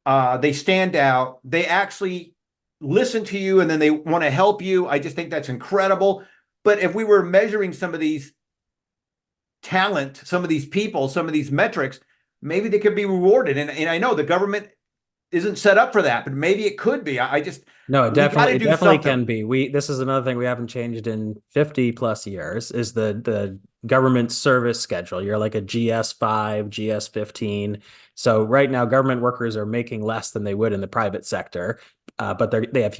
They stand out. They actually listen to you, and then they want to help you. I just think that's incredible. But if we were measuring some of these talent, some of these people, some of these metrics, maybe they could be rewarded. And I know the government isn't set up for that, but maybe it could be. No, it we got to definitely, it do definitely something. can be. This is another thing we haven't changed in 50 plus years is the government service schedule. You're like a GS5, GS15. So right now, government workers are making less than they would in the private sector, but they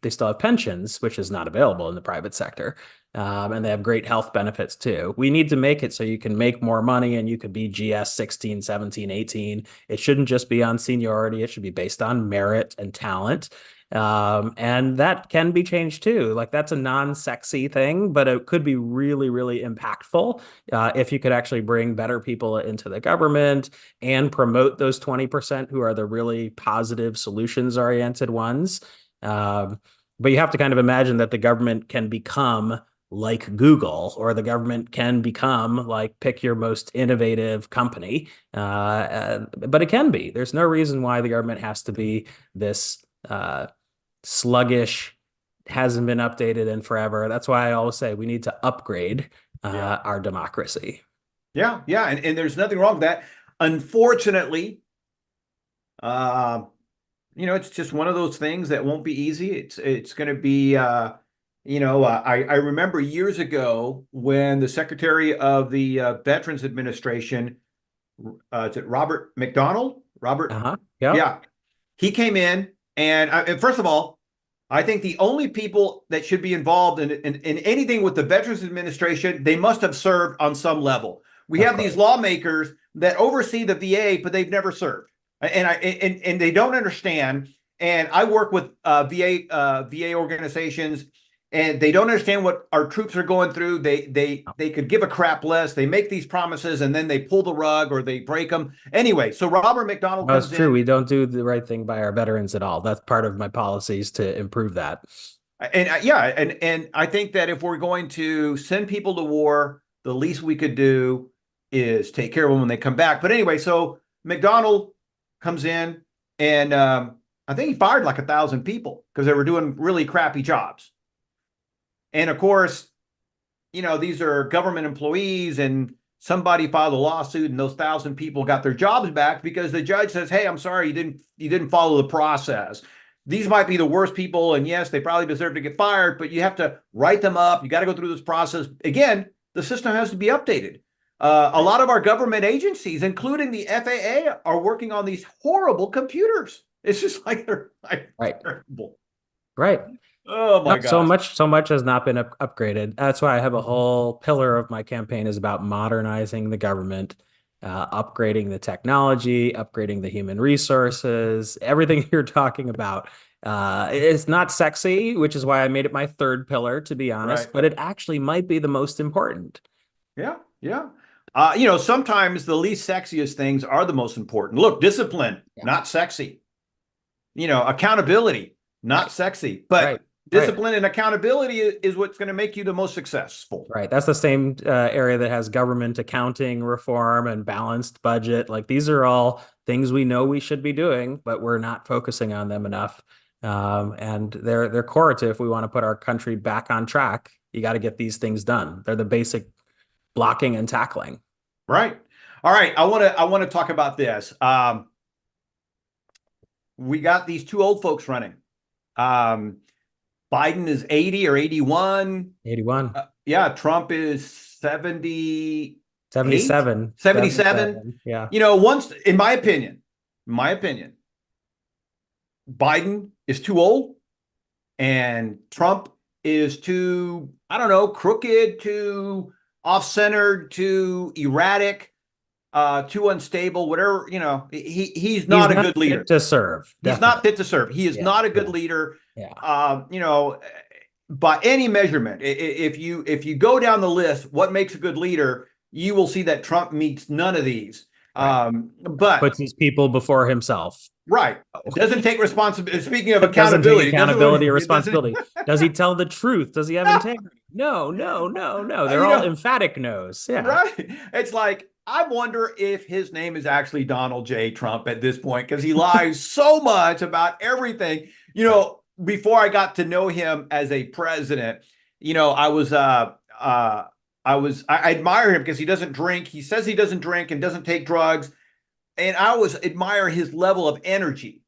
still have pensions, which is not available in the private sector. And they have great health benefits too. We need to make it so you can make more money and you could be GS 16, 17, 18. It shouldn't just be on seniority. It should be based on merit and talent. And that can be changed too. Like that's a non-sexy thing, but it could be really, really impactful if you could actually bring better people into the government and promote those 20% who are the really positive solutions-oriented ones. But you have to kind of imagine that the government can become like Google, or the government can become like pick your most innovative company. But it can be. There's no reason why the government has to be this sluggish, hasn't been updated in forever. That's why I always say we need to upgrade our democracy. Yeah, yeah, and there's nothing wrong with that. Unfortunately, it's just one of those things that won't be easy. It's going to be, I remember years ago when the Secretary of the Veterans Administration, is it Robert McDonald? Robert, Yep. yeah, he came in, and first of all, I think the only people that should be involved in anything with the Veterans Administration, they must have served on some level. We have these lawmakers that oversee the VA, but they've never served, and they don't understand. And I work with VA organizations, and they don't understand what our troops are going through. They could give a crap less. They make these promises, and then they pull the rug or they break them. Anyway, so Robert McDonald comes in. That's true. We don't do the right thing by our veterans at all. That's part of my policies to improve that. And and I think that if we're going to send people to war, the least we could do is take care of them when they come back. But anyway, so McDonald comes in, and I think he fired like 1,000 people because they were doing really crappy jobs. And of course, these are government employees, and somebody filed a lawsuit, and those 1,000 people got their jobs back because the judge says, "Hey, I'm sorry, you didn't follow the process. These might be the worst people, and yes, they probably deserve to get fired, but you have to write them up. You got to go through this process again. The system has to be updated." A lot of our government agencies, including the FAA, are working on these horrible computers. It's just like they're terrible. Right. Oh my God. So much has not been upgraded. That's why I have a whole pillar of my campaign is about modernizing the government, upgrading the technology, upgrading the human resources, everything you're talking about. It's not sexy, which is why I made it my third pillar, to be honest, but it actually might be the most important. Yeah, yeah. Sometimes the least sexiest things are the most important. Look, discipline, not sexy. Accountability, not sexy, but discipline and accountability is what's going to make you the most successful. Right. That's the same area that has government accounting reform and balanced budget. Like these are all things we know we should be doing, but we're not focusing on them enough. And they're core to if we want to put our country back on track. You got to get these things done. They're the basic blocking and tackling. Right. All right. I want to talk about this. We got these two old folks running. Biden is 80 or 81. 81. Yeah. Trump is 70. 77. 77. Yeah. Once, in my opinion, Biden is too old and Trump is too, I don't know, crooked, too off-centered, too erratic. too unstable, whatever, he's He's not a not good fit leader. to serve, He's not definitely. fit to serve. He is Yeah, not a good yeah, leader. yeah. You know, by any measurement, if you go down the list, what makes a good leader, you will see that Trump meets none of these. Right. But Puts these people before himself. right, Oh. doesn't take responsibility. Speaking of Doesn't take accountability, it doesn't really. accountability or It doesn't. responsibility. Does he tell the truth? Does he have integrity? No, no, no, no. They're You all know, emphatic no's. Yeah. right? It's like I wonder if his name is actually Donald J. Trump at this point because he lies so much about everything. Right. Before I got to know him as a president, I admire him because he doesn't drink. He says he doesn't drink and doesn't take drugs, and I always admire his level of energy.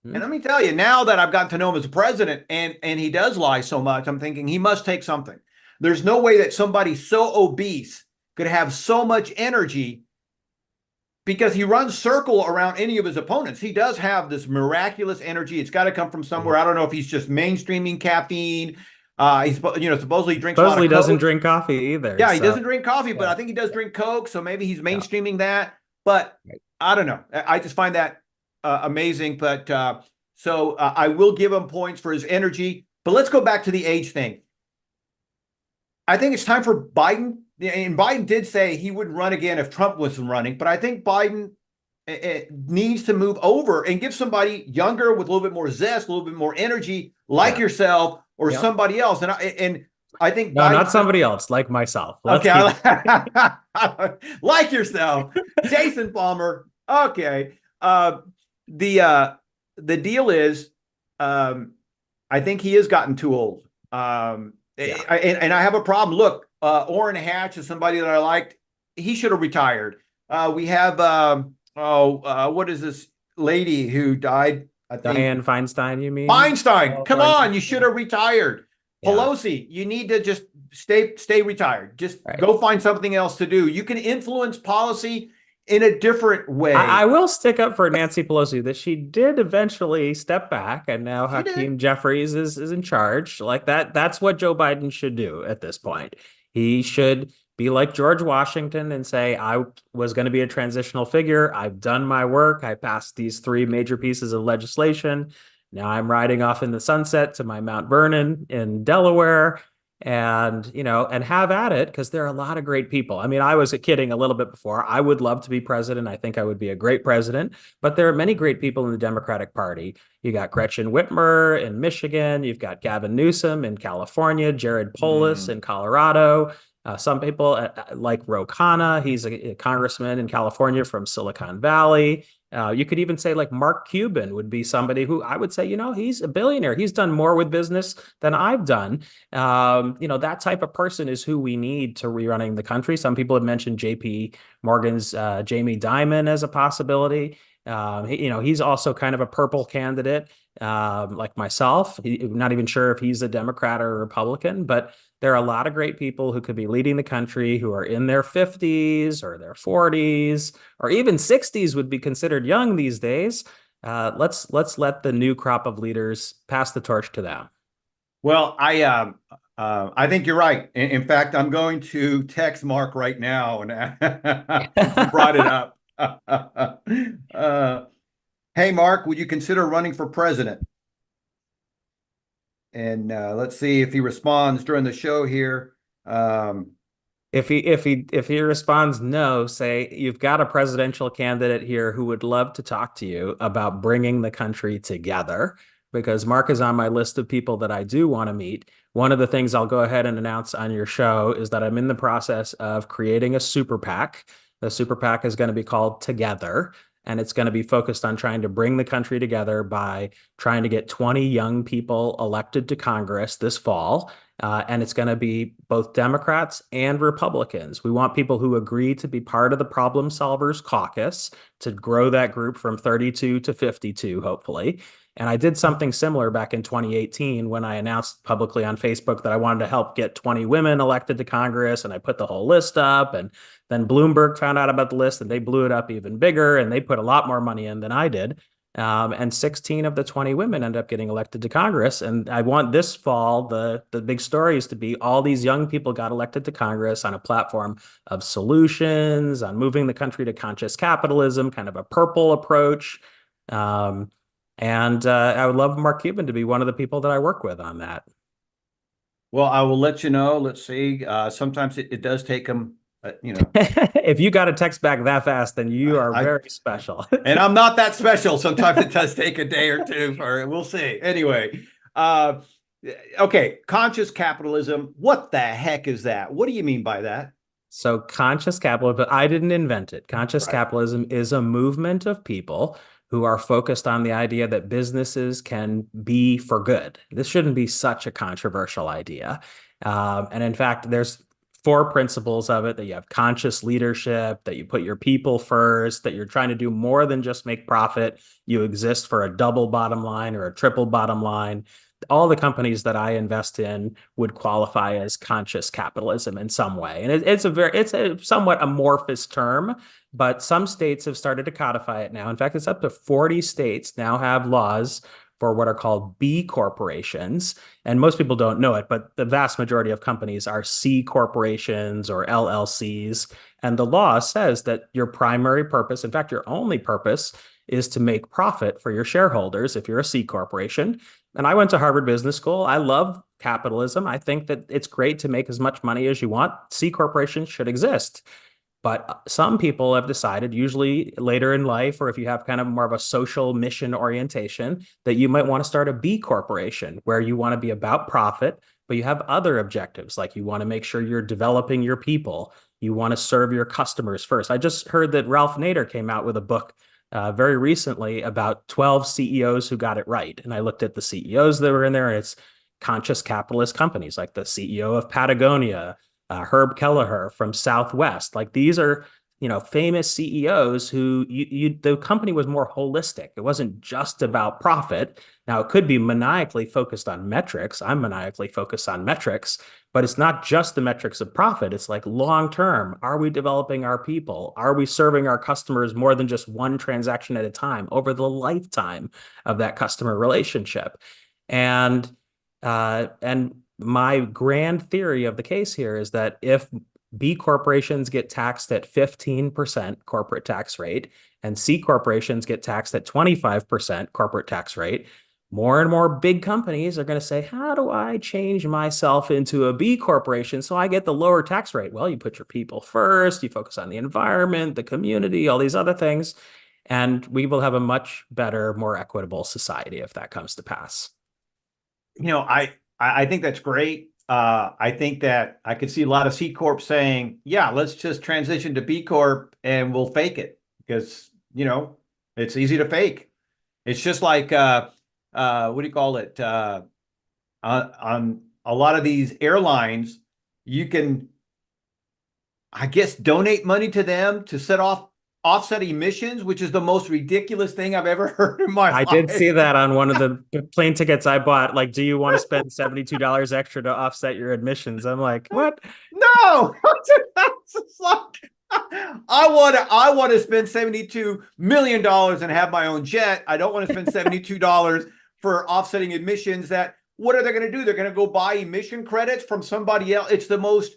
And Hmm. let me tell you, now that I've gotten to know him as a president and he does lie so much, I'm thinking he must take something. There's no way that somebody so obese could have so much energy because he runs circle around any of his opponents. He does have this miraculous energy. It's got to come from somewhere. I don't know if he's just mainstreaming caffeine. He's supposedly he drinks a lot of Supposedly doesn't Coke. drink coffee either. Yeah, he So doesn't drink coffee, but yeah, I think he does drink Coke. So maybe he's yeah. mainstreaming that. But Right. I don't know. I just find that amazing. But I will give him points for his energy. But let's go back to the age thing. I think it's time for Biden. And Biden did say he wouldn't run again if Trump wasn't running. But I think Biden needs to move over and give somebody younger with a little bit more zest, a little bit more energy, like Yeah. yourself or Yep. somebody else. And I think No, not Biden's going to. somebody else, like myself. Let's Okay, keep. like yourself, Jason Palmer. Okay, the deal is, I think he has gotten too old. Yeah. And I have a problem. Look, Orrin Hatch is somebody that I liked. He should have retired. We have what is this lady who died? I think Dianne Feinstein, you mean? Feinstein. Oh, Come on, you should have retired. yeah. Pelosi, you need to just stay retired. Just Right. go find something else to do. You can influence policy in a different I way. will stick up for Nancy Pelosi that she did eventually step back, and now She did. Hakeem Jeffries is in charge. Like that, that's what Joe Biden should do at this point. He should be like George Washington and say, I was going to be a transitional figure. I've done my work. I passed these three major pieces of legislation. Now I'm riding off in the sunset to my Mount Vernon in Delaware and and have at it because there are a lot of great people. I mean, I was kidding a little bit before. I would love to be president. I think I would be a great president, but there are many great people in the Democratic Party. You got Gretchen Whitmer in Michigan, you've got Gavin Newsom in California, Jared Polis Mm. in Colorado. Some people like Ro Khanna, he's a congressman in California from Silicon Valley. You could even say like Mark Cuban would be somebody who I would say, he's a billionaire. He's done more with business than I've done. That type of person is who we need to rerunning the country. Some people have mentioned JP Morgan's Jamie Dimon as a possibility. He's also kind of a purple candidate, like myself. Not even sure if he's a Democrat or a Republican, but there are a lot of great people who could be leading the country who are in their 50s or their 40s or even 60s would be considered young these days. Let's let the new crop of leaders pass the torch to them. Well, I think you're right. In fact, I'm going to text Mark right now, and since you brought it up. Hey, Mark, would you consider running for president? And let's see if he responds during the show here. If he responds no, say you've got a presidential candidate here who would love to talk to you about bringing the country together, because Mark is on my list of people that I do want to meet. One of the things I'll go ahead and announce on your show is that I'm in the process of creating a super PAC. The super PAC is going to be called Together, and it's going to be focused on trying to bring the country together by trying to get 20 young people elected to Congress this fall. And it's going to be both Democrats and Republicans. We want people who agree to be part of the Problem Solvers Caucus to grow that group from 32 to 52, hopefully. And I did something similar back in 2018 when I announced publicly on Facebook that I wanted to help get 20 women elected to Congress. And I put the whole list up. And then Bloomberg found out about the list and they blew it up even bigger. And they put a lot more money in than I did. And 16 of the 20 women end up getting elected to Congress. And I want this fall, the big story is to be all these young people got elected to Congress on a platform of solutions, on moving the country to conscious capitalism, kind of a purple approach. Um, and I would love Mark Cuban to be one of the people that I work with on that. Well, I will let you know. Let's see. Sometimes it does take them, If you got a text back that fast, then you are I very special. and I'm not that special. Sometimes it does take a day or two for it. We'll see. Anyway, uh, okay. Conscious capitalism. What the heck is that? What do you mean by that? So conscious capitalism, but I didn't invent it. Conscious Right. capitalism is a movement of people who are focused on the idea that businesses can be for good. This shouldn't be such a controversial idea. And in fact, there's four principles of it that you have conscious leadership, that you put your people first, that you're trying to do more than just make profit. You exist for a double bottom line or a triple bottom line. All the companies that I invest in would qualify as conscious capitalism in some way. And it's a somewhat amorphous term, but some states have started to codify it now. In fact, it's up to 40 states now have laws for what are called B corporations. And most people don't know it, but the vast majority of companies are C corporations or LLCs. And the law says that your primary purpose, in fact, your only purpose, is to make profit for your shareholders if you're a C corporation. And I went to Harvard Business School. I love capitalism. I think that it's great to make as much money as you want. C corporations should exist. But some people have decided, usually later in life, or if you have kind of more of a social mission orientation, that you might want to start a B corporation where you want to be about profit, but you have other objectives, like you want to make sure you're developing your people. You want to serve your customers first. I just heard that Ralph Nader came out with a book very recently about 12 CEOs who got it right. And I looked at the CEOs that were in there, and it's conscious capitalist companies like the CEO of Patagonia, Herb Kelleher from Southwest. Like these are, famous CEOs who the company was more holistic. It wasn't just about profit. Now it could be maniacally focused on metrics. I'm maniacally focused on metrics, but it's not just the metrics of profit. It's like long term. Are we developing our people? Are we serving our customers more than just one transaction at a time over the lifetime of that customer relationship? And my grand theory of the case here is that if B corporations get taxed at 15% corporate tax rate and C corporations get taxed at 25% corporate tax rate, more and more big companies are going to say, how do I change myself into a B corporation so I get the lower tax rate? Well, you put your people first, you focus on the environment, the community, all these other things, and we will have a much better, more equitable society if that comes to pass. I think that's great. I think that I could see a lot of C Corp saying, yeah, let's just transition to B Corp and we'll fake it because, it's easy to fake. It's just like, what do you call it? On a lot of these airlines, you can, I guess, donate money to them to offset emissions, which is the most ridiculous thing I've ever heard in my I life. did see that on one of the plane tickets I bought. Like, do you want to spend $72 extra to offset your admissions? I'm like, what? No, it's like, I want to spend $72 million and have my own jet. I don't want to spend $72 for offsetting emissions. What are they going to do? They're going to go buy emission credits from somebody else. It's the most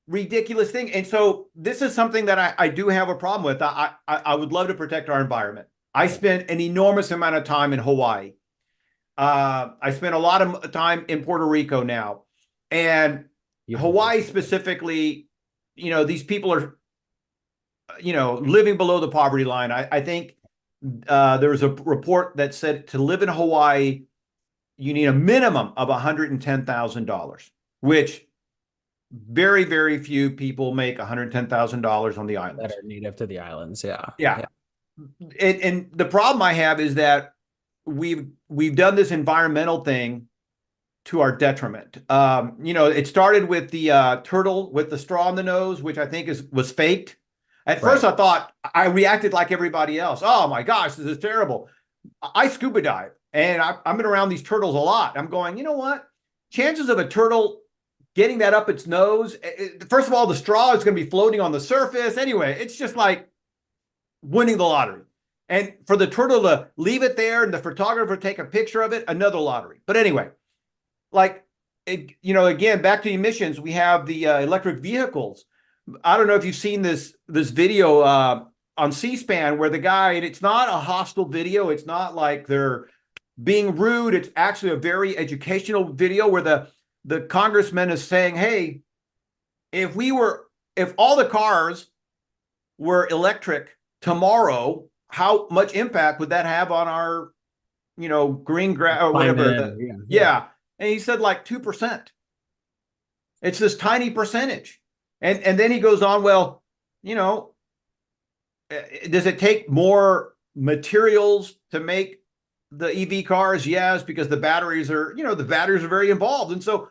ridiculous thing. And so this is something that I do have a problem with. I would love to protect our environment. I spent an enormous amount of time in Hawaii. I spent a lot of time in Puerto Rico now. And Hawaii specifically, these people are, living below the poverty line. I think there was a report that said to live in Hawaii, you need a minimum of $110,000, which very, very few people make $110,000 on the islands. That are native to the islands. Yeah. Yeah. And the problem I have is that we've done this environmental thing to our detriment. It started with the turtle with the straw in the nose, which I think was faked. At first, I reacted like everybody else. Oh my gosh, this is terrible. I scuba dive, and I've been around these turtles a lot. I'm going, you know what? Chances of a turtle getting that up its nose, first of all, the straw is going to be floating on the surface. Anyway, it's just like winning the lottery. And for the turtle to leave it there and the photographer take a picture of it, another lottery. But anyway, like, again, back to emissions, we have the electric vehicles. I don't know if you've seen this video on C-SPAN where the guy, and it's not a hostile video. It's not like they're being rude. It's actually a very educational video where the congressman is saying, hey, if all the cars were electric tomorrow, how much impact would that have on our, green grass or whatever? Yeah. And he said like 2%. It's this tiny percentage. And then he goes on, well, does it take more materials to make the EV cars? Yes, because the batteries are very involved. And so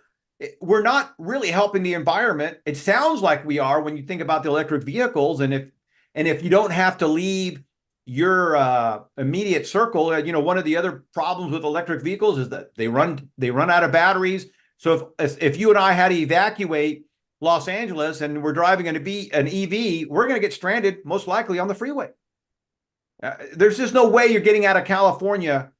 we're not really helping the environment. It sounds like we are when you think about the electric vehicles. And if you don't have to leave your immediate circle, one of the other problems with electric vehicles is that they run out of batteries. So if you and I had to evacuate Los Angeles and we're driving an EV, we're going to get stranded most likely on the freeway. There's just no way you're getting out of California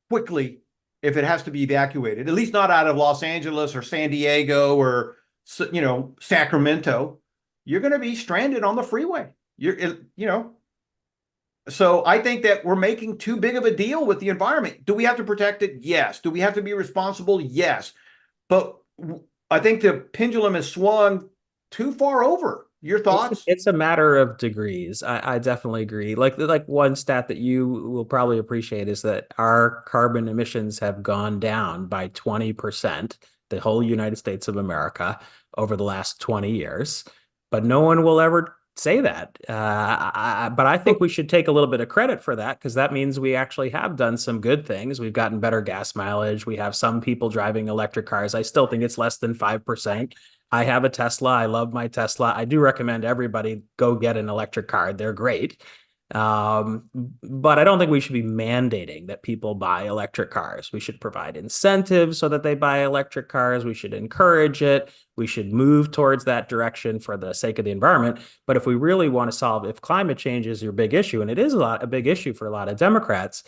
quickly if it has to be evacuated, at least not out of Los Angeles or San Diego or, Sacramento. You're going to be stranded on the freeway. So I think that we're making too big of a deal with the environment. Do we have to protect it? Yes. Do we have to be responsible? Yes. But I think the pendulum has swung too far over. Your thoughts? It's a matter of degrees. I definitely agree. Like one stat that you will probably appreciate is that our carbon emissions have gone down by 20%, the whole United States of America, over the last 20 years. But no one will ever say that. But I think we should take a little bit of credit for that because that means we actually have done some good things. We've gotten better gas mileage. We have some people driving electric cars. I still think it's less than 5%. I have a Tesla. I love my Tesla. I do recommend everybody go get an electric car. They're great. But I don't think we should be mandating that people buy electric cars. We should provide incentives so that they buy electric cars. We should encourage it. We should move towards that direction for the sake of the environment. But if we really want to if climate change is your big issue, and it is a big issue for a lot of Democrats,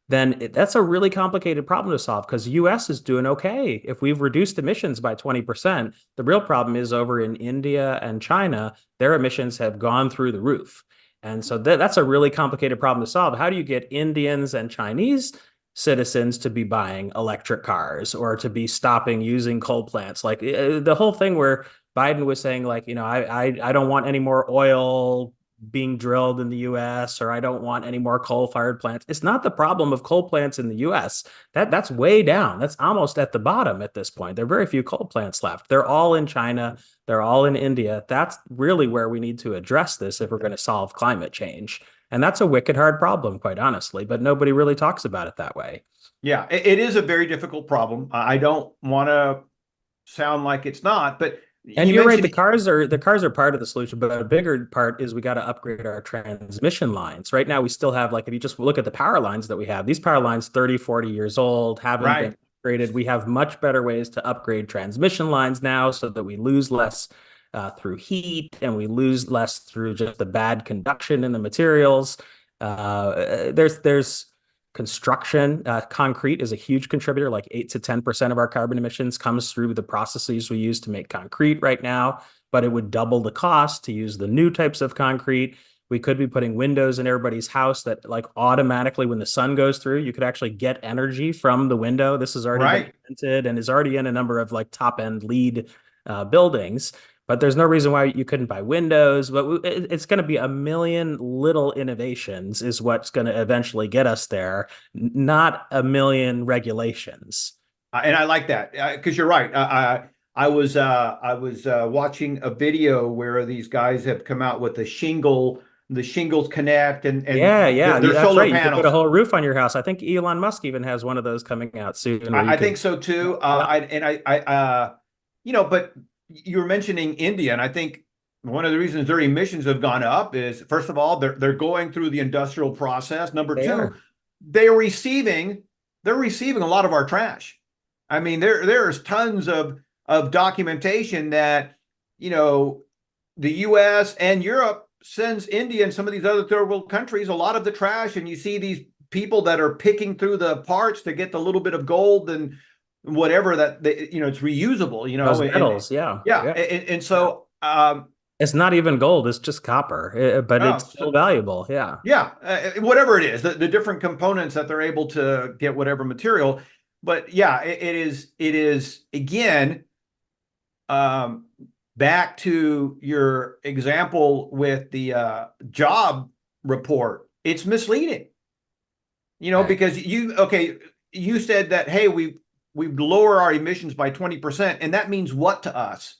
then that's a really complicated problem to solve because the US is doing okay. If we've reduced emissions by 20%, the real problem is over in India and China, their emissions have gone through the roof. And so that's a really complicated problem to solve. How do you get Indians and Chinese citizens to be buying electric cars or to be stopping using coal plants? Like the whole thing where Biden was saying, like, I don't want any more oil being drilled in the US, or I don't want any more coal-fired plants. It's not the problem of coal plants in the US. That's way down. That's almost at the bottom at this point. There are very few coal plants left. They're all in China. They're all in India. That's really where we need to address this if we're going to solve climate change. And that's a wicked hard problem, quite honestly, but nobody really talks about it that way. Yeah, it is a very difficult problem. I don't want to sound like it's not, but and you're right, the cars are part of the solution, but a bigger part is we got to upgrade our transmission lines. Right now, we still have, like, if you just look at the power lines that we have, these power lines, 30, 40 years old, haven't been upgraded. We have much better ways to upgrade transmission lines now so that we lose less through heat and we lose less through just the bad conduction in the materials. There's construction. Concrete is a huge contributor, like 8 to 10% of our carbon emissions comes through the processes we use to make concrete right now, but it would double the cost to use the new types of concrete. We could be putting windows in everybody's house that, like, automatically when the sun goes through, you could actually get energy from the window. This has already been invented and is already in a number of like top end LEED buildings. But there's no reason why you couldn't buy windows. But it's going to be a million little innovations is what's going to eventually get us there, not a million regulations. And I like that because you're right. I was watching a video where these guys have come out with the shingles connect and their that's solar right. panels. You could put a whole roof on your house. I think Elon Musk even has one of those coming out soon. I think so too. But you were mentioning India, and I think one of the reasons their emissions have gone up is, first of all, they're going through the industrial process. Number two, they're receiving a lot of our trash. I mean, there's tons of documentation that the U.S. and Europe sends India and some of these other third world countries a lot of the trash, and you see these people that are picking through the parts to get the little bit of gold and whatever that they, it's reusable, Those and metals, yeah, yeah, yeah. and Yeah. so It's not even gold, it's just copper, but oh, it's still valuable. Yeah. yeah, whatever it is, the different components that they're able to get whatever material, but yeah, it is again, um, back to your example with the job report, it's misleading, Right. because you said that, hey, we lower our emissions by 20%, and that means what to us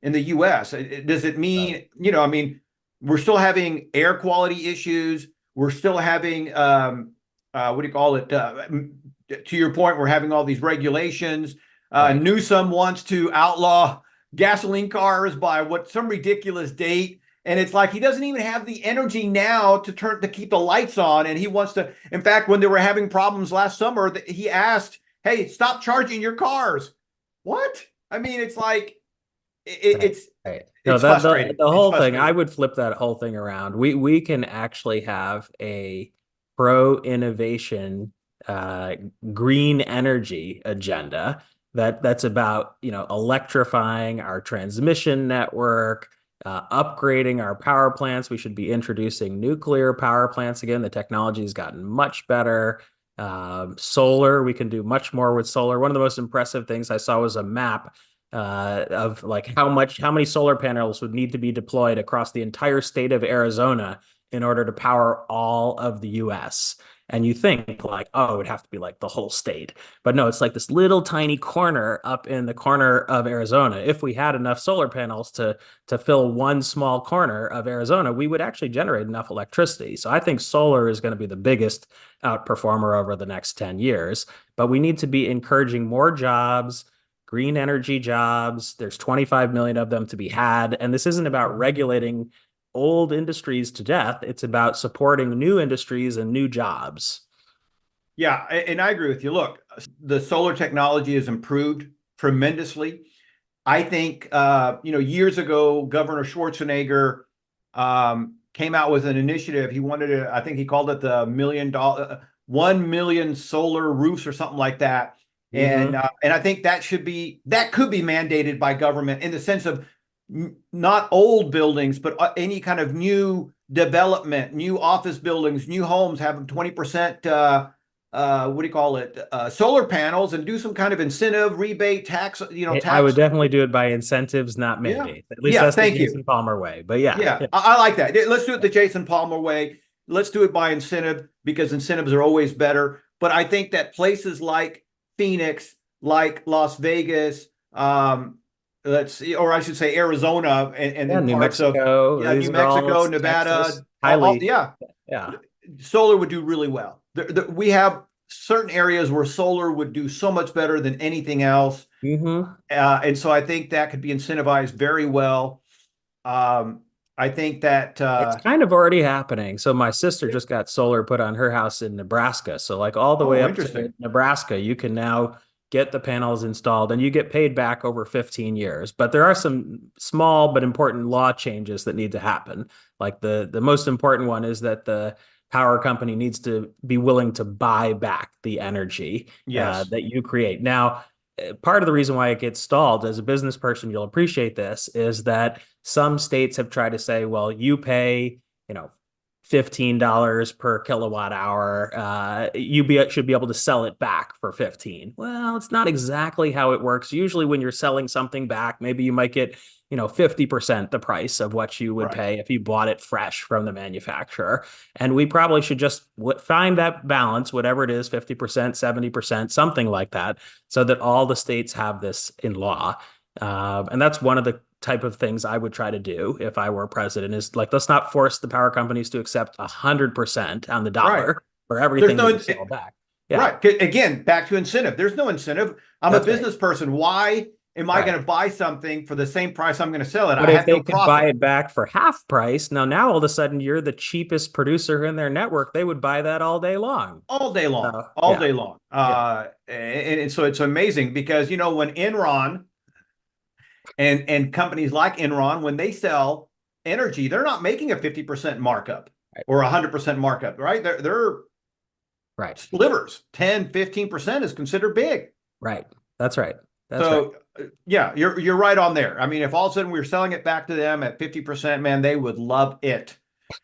in the US? Does it mean, I mean, we're still having air quality issues, we're still having what do you call it, to your point, we're having all these regulations. Right. Newsom wants to outlaw gasoline cars by some ridiculous date, and it's like he doesn't even have the energy now to keep the lights on, and he wants to. In fact, when they were having problems last summer, he asked, "Hey, stop charging your cars." What? I mean, it's like Right. it's Right. No, it's that the frustrating. the It's whole thing, I frustrating. would flip that whole thing around. We can actually have a pro innovation uh green energy agenda that's about, electrifying our transmission network, upgrading our power plants. We should be introducing nuclear power plants again. The technology has gotten much better. Solar, we can do much more with solar. One of the most impressive things I saw was a map of like how many solar panels would need to be deployed across the entire state of Arizona in order to power all of the US. And you think like, oh, it would have to be like the whole state. But no, it's like this little tiny corner up in the corner of Arizona. If we had enough solar panels to fill one small corner of Arizona, we would actually generate enough electricity. So I think solar is going to be the biggest outperformer over the next 10 years. But we need to be encouraging more jobs, green energy jobs. There's 25 million of them to be had. And this isn't about regulating old industries to death. It's about supporting new industries and new jobs. Yeah, and I agree with you. Look, the solar technology has improved tremendously. I think years ago, Governor Schwarzenegger came out with an initiative. He wanted to, I think he called it the $1 million, 1 million solar roofs or something like that. And Mm-hmm. I think that could be mandated by government in the sense of not old buildings, but any kind of new development, new office buildings, new homes having 20% what do you call it, solar panels, and do some kind of incentive, rebate, tax, I would tax. definitely do it by incentives, not Yeah. mandates. At least Yeah. that's the Thank you. Jason Palmer way. But yeah, Yeah. yeah. I like that. Let's do it the Jason Palmer way. Let's do it by incentive, because incentives are always better. But I think that places like Phoenix, like Las Vegas, let's see, or I should say Arizona, and Yeah, then New parts of, Mexico, yeah, New these are all Mexico, Nevada, Texas, highly, yeah, yeah. solar would do really well. We have certain areas where solar would do so much better than anything else. Mm-hmm. And so I think that could be incentivized very well. Um, I think that It's kind of already happening. So my sister just got solar put on her house in Nebraska. So like all the way oh, up to interesting. Nebraska, you can now get the panels installed and you get paid back over 15 years. But there are some small but important law changes that need to happen. Like the most important one is that the power company needs to be willing to buy back the energy Yes. that you create. Now, part of the reason why it gets stalled, as a business person, you'll appreciate this, is that some states have tried to say, well, you pay, you know, $15 per kilowatt hour. Should be able to sell it back for 15. Well, it's not exactly how it works. Usually when you're selling something back, maybe you might get, 50% the price of what you would Right. pay if you bought it fresh from the manufacturer. And we probably should just find that balance, whatever it is, 50%, 70%, something like that, so that all the states have this in law. And that's one of the type of things I would try to do if I were president, is like, let's not force the power companies to accept 100% on the Right. dollar for There's everything that no, we sell back. Yeah. right. Again, back to incentive. There's no incentive. I'm a That's right. business person. Why am I Right. going to buy something for the same price I'm going to sell it? But I if have they no could buy profit it back for half price, now all of a sudden you're the cheapest producer in their network. They would buy that all day long. all day long, all Yeah. day long. Yeah. And so it's amazing because, when Enron and companies like Enron, when they sell energy, they're not making a 50% markup Right. or 100% markup, right? They're Right. slivers. 10, 15% is considered big. Right. That's right. That's right. So yeah, you're right on there. I mean, if all of a sudden we were selling it back to them at 50%, man, they would love it.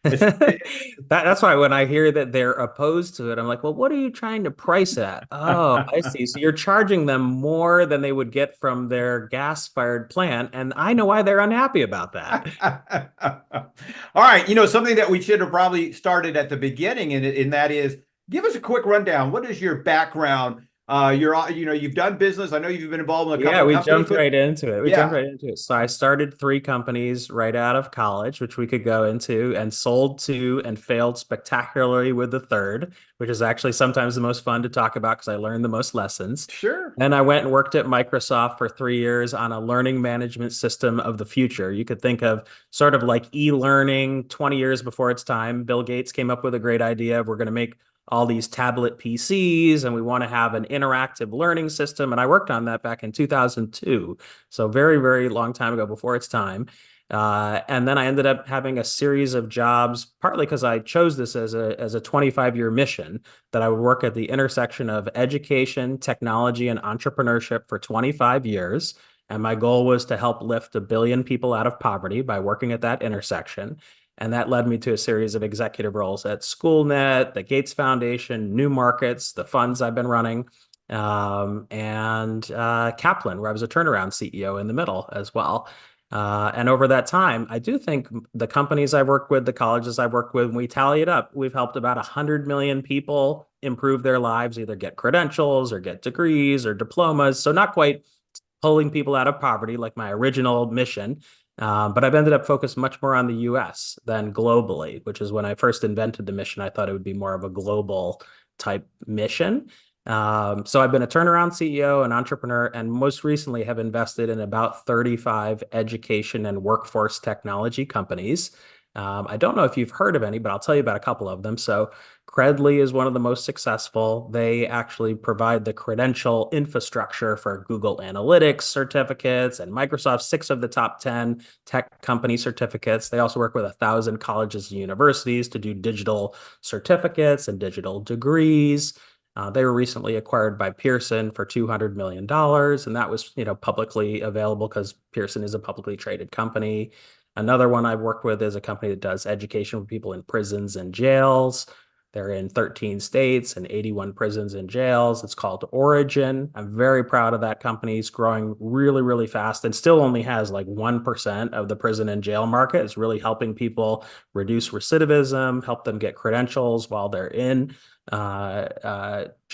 That's why when I hear that they're opposed to it, I'm like, well, what are you trying to price at? Oh, I see. So you're charging them more than they would get from their gas-fired plant, and I know why they're unhappy about that. All right, something that we should have probably started at the beginning, and that is, give us a quick rundown. What is your background? You've done business. I know you've been involved in a Yeah, couple of we companies, jumped but right into it. We jumped yeah, right into it. So I started three companies right out of college, which we could go into, and sold two and failed spectacularly with the third, which is actually sometimes the most fun to talk about because I learned the most lessons. sure. Then I went and worked at Microsoft for 3 years on a learning management system of the future. You could think of sort of like e-learning 20 years before its time. Bill Gates came up with a great idea of we're going to make all these tablet PCs and we want to have an interactive learning system. And I worked on that back in 2002. So very, very long time ago before its time. And then I ended up having a series of jobs, partly because I chose this as a 25-year mission, that I would work at the intersection of education, technology, and entrepreneurship for 25 years. And my goal was to help lift 1 billion people out of poverty by working at that intersection. And that led me to a series of executive roles at SchoolNet, the Gates Foundation, New Markets, the funds I've been running, and Kaplan, where I was a turnaround CEO in the middle as well. And over that time, I do think the companies I've worked with, the colleges I've worked with, when we tally it up, we've helped about 100 million people improve their lives, either get credentials or get degrees or diplomas. So not quite pulling people out of poverty like my original mission. But I've ended up focused much more on the US than globally, which is when I first invented the mission. I thought it would be more of a global type mission. So I've been a turnaround CEO, an entrepreneur, and most recently have invested in about 35 education and workforce technology companies. I don't know if you've heard of any, but I'll tell you about a couple of them. So Credly is one of the most successful. They actually provide the credential infrastructure for Google Analytics certificates and Microsoft, 6 of the top 10 tech company certificates. They also work with 1,000 colleges and universities to do digital certificates and digital degrees. They were recently acquired by Pearson for $200 million, and that was, publicly available because Pearson is a publicly traded company. Another one I've worked with is a company that does education for people in prisons and jails. They're in 13 states and 81 prisons and jails. It's called Origin. I'm very proud of that company. It's growing really, really fast and still only has like 1% of the prison and jail market. It's really helping people reduce recidivism, help them get credentials while they're in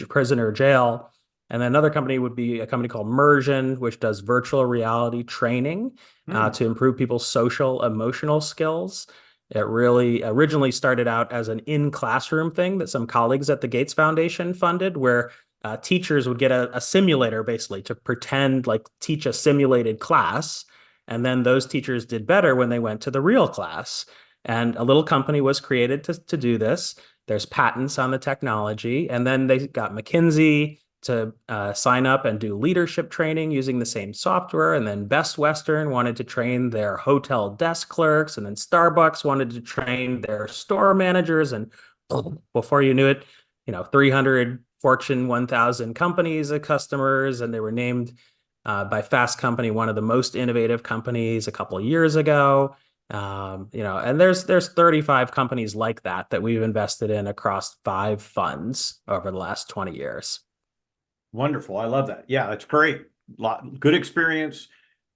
prison or jail. And then another company would be a company called Mersion, which does virtual reality training to improve people's social, emotional skills. It really originally started out as an in-classroom thing that some colleagues at the Gates Foundation funded, where teachers would get a simulator basically to pretend like teach a simulated class. And then those teachers did better when they went to the real class. And a little company was created to do this. There's patents on the technology. And then they got McKinsey to sign up and do leadership training using the same software. And then Best Western wanted to train their hotel desk clerks. And then Starbucks wanted to train their store managers. And before you knew it, 300 Fortune 1000 companies as customers. And they were named by Fast Company one of the most innovative companies a couple of years ago. And there's 35 companies like that we've invested in across 5 funds over the last 20 years. Wonderful. I love that. Yeah, that's great. Good experience.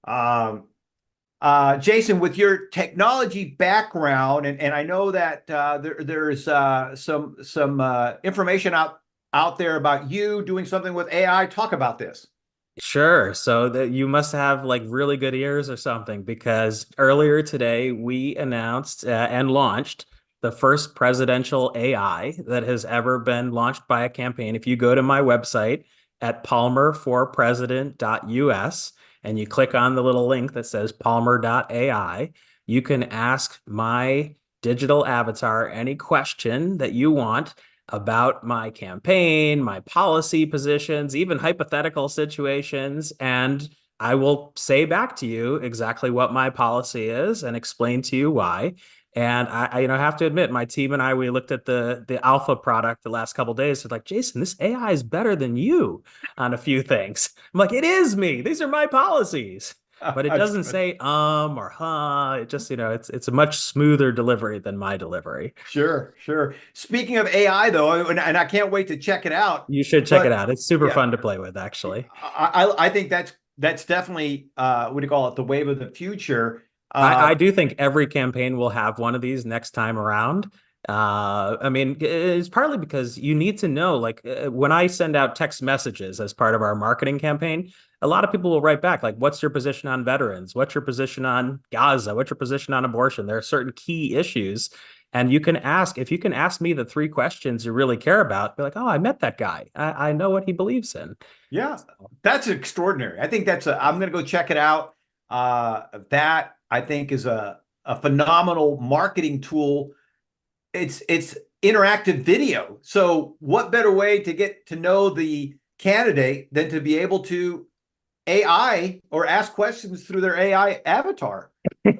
Jason, with your technology background, and I know that there's some information out there about you doing something with AI. Talk about this. Sure. So that you must have like really good ears or something, because earlier today we announced and launched the first presidential AI that has ever been launched by a campaign. If you go to my website at palmerforpresident.us and you click on the little link that says palmer.ai, you can ask my digital avatar any question that you want about my campaign, my policy positions, even hypothetical situations. And I will say back to you exactly what my policy is and explain to you why. And have to admit, my team and I, we looked at the alpha product the last couple of days. It's like, Jason, this AI is better than you on a few things. I'm like, it is me. These are my policies. But it That's doesn't good. say or huh. It just, it's a much smoother delivery than my delivery. Sure, sure. Speaking of AI, though, and I can't wait to check it out. You should check it But out. It's super yeah, fun to play with, actually. I think that's definitely what do you call it? The wave of the future. I do think every campaign will have one of these next time around. I mean, it's partly because you need to know, like, when I send out text messages as part of our marketing campaign, a lot of people will write back, like, what's your position on veterans? What's your position on Gaza? What's your position on abortion? There are certain key issues. And if you can ask me the three questions you really care about, be like, oh, I met that guy. I know what he believes in. Yeah, that's extraordinary. I think I'm going to go check it out. That I think is a phenomenal marketing tool. It's interactive video. So what better way to get to know the candidate than to be able to AI or ask questions through their AI avatar?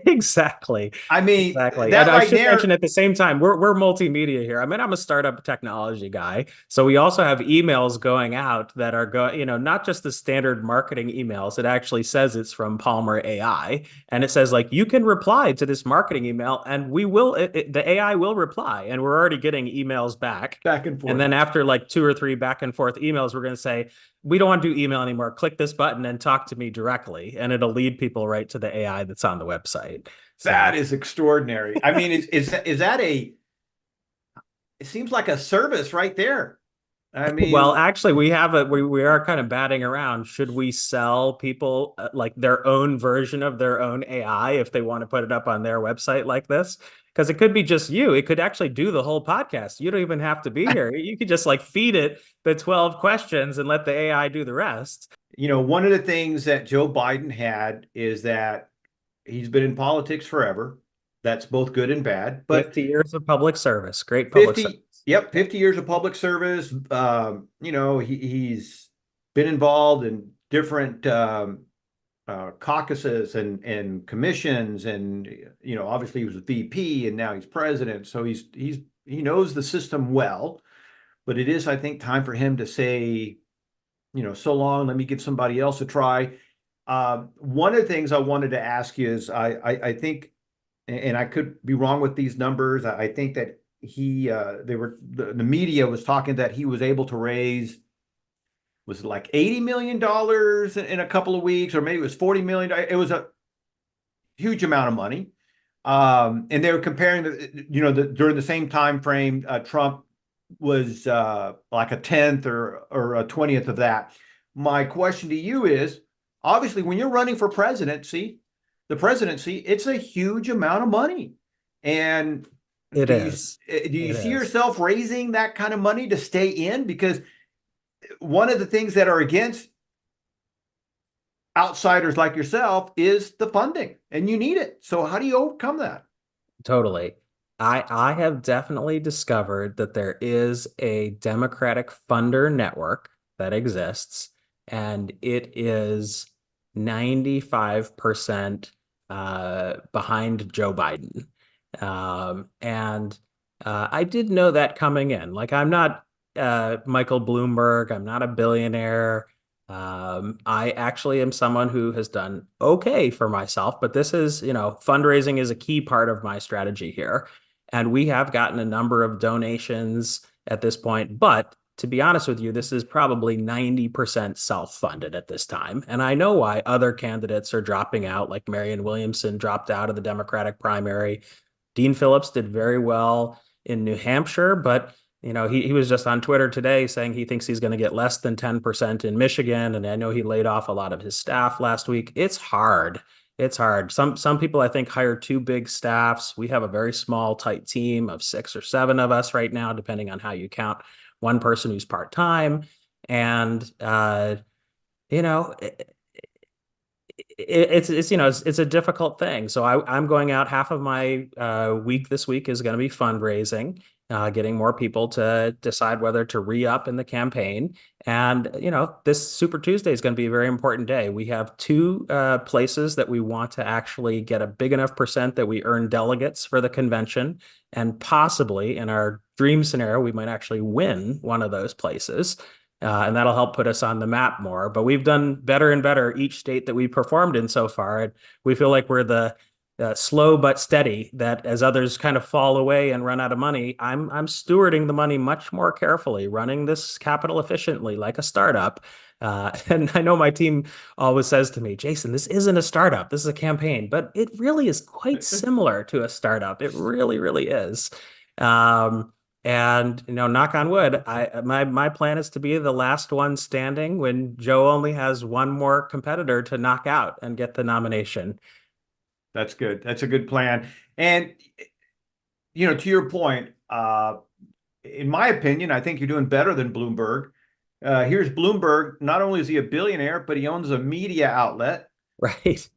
Exactly. I mean, Exactly. And that I right should mention there. at the same time, we're multimedia here. I mean, I'm a startup technology guy. So we also have emails going out that are not just the standard marketing emails. It actually says it's from Palmer AI. And it says like you can reply to this marketing email and the AI will reply. And we're already getting emails back. Back and And forth. then after like two or three back and forth emails, we're going to say, we don't want to do email anymore. Click this button and talk to me directly. And it'll lead people right to the AI that's on the website. That So, is extraordinary. I mean, is that it seems like a service right there. I well, mean, actually, we are kind of batting around. Should we sell people like their own version of their own AI if they want to put it up on their website like this? Because it could be just you. It could actually do the whole podcast. You don't even have to be here. You could just like feed it the 12 questions and let the AI do the rest. one of the things that Joe Biden had is that he's been in politics forever. That's both good and bad. But 50 years of public service. Great public service. 50, yep, 50 years of public service. He's been involved in different caucuses and commissions, and obviously he was a VP and now he's president. So he knows the system well. But it is, I think, time for him to say, so long. Let me give somebody else a try. One of the things I wanted to ask you is I think, and I could be wrong with these numbers. I think that the media was talking that he was able to raise, was it like $80 million in a couple of weeks, or maybe it was 40 million. It was a huge amount of money. And they were comparing during the same time frame, Trump was like a tenth or a 20th of that. My question to you is, obviously, when you're running for the presidency, it's a huge amount of money. And It do you is. do you It see is. yourself raising that kind of money to stay in? Because one of the things that are against outsiders like yourself is the funding, and you need it. So how do you overcome that? Totally. I have definitely discovered that there is a Democratic funder network that exists, and it is 95% behind Joe Biden. And I did know that coming in. Like, I'm not Michael Bloomberg, I'm not a billionaire. I actually am someone who has done okay for myself, but this is, fundraising is a key part of my strategy here. And we have gotten a number of donations at this point. But to be honest with you, this is probably 90% self-funded at this time. And I know why other candidates are dropping out, like Marianne Williamson dropped out of the Democratic primary. Dean Phillips did very well in New Hampshire, but he was just on Twitter today saying he thinks he's going to get less than 10% in Michigan. And I know he laid off a lot of his staff last week. It's hard. It's hard. Some people I think hire too big staffs. We have a very small, tight team of 6 or 7 of us right now, depending on how you count one person who's part-time. And you know, it's a difficult thing. So I'm going out. Half of my week this week is going to be fundraising, getting more people to decide whether to re-up in the campaign. And, this Super Tuesday is going to be a very important day. We have two places that we want to actually get a big enough percent that we earn delegates for the convention. And possibly in our dream scenario, we might actually win one of those places. And that'll help put us on the map more. But we've done better and better each state that we've performed in so far. And we feel like we're the slow but steady, that as others kind of fall away and run out of money, I'm stewarding the money much more carefully, running this capital efficiently like a startup. And I know my team always says to me, Jason, this isn't a startup, this is a campaign, but it really is quite similar to a startup. It really, really is. And knock on wood, my plan is to be the last one standing when Joe only has one more competitor to knock out and get the nomination. That's good. That's a good plan. And, to your point, in my opinion, I think you're doing better than Bloomberg. Here's Bloomberg. Not only is he a billionaire, but he owns a media outlet. Right.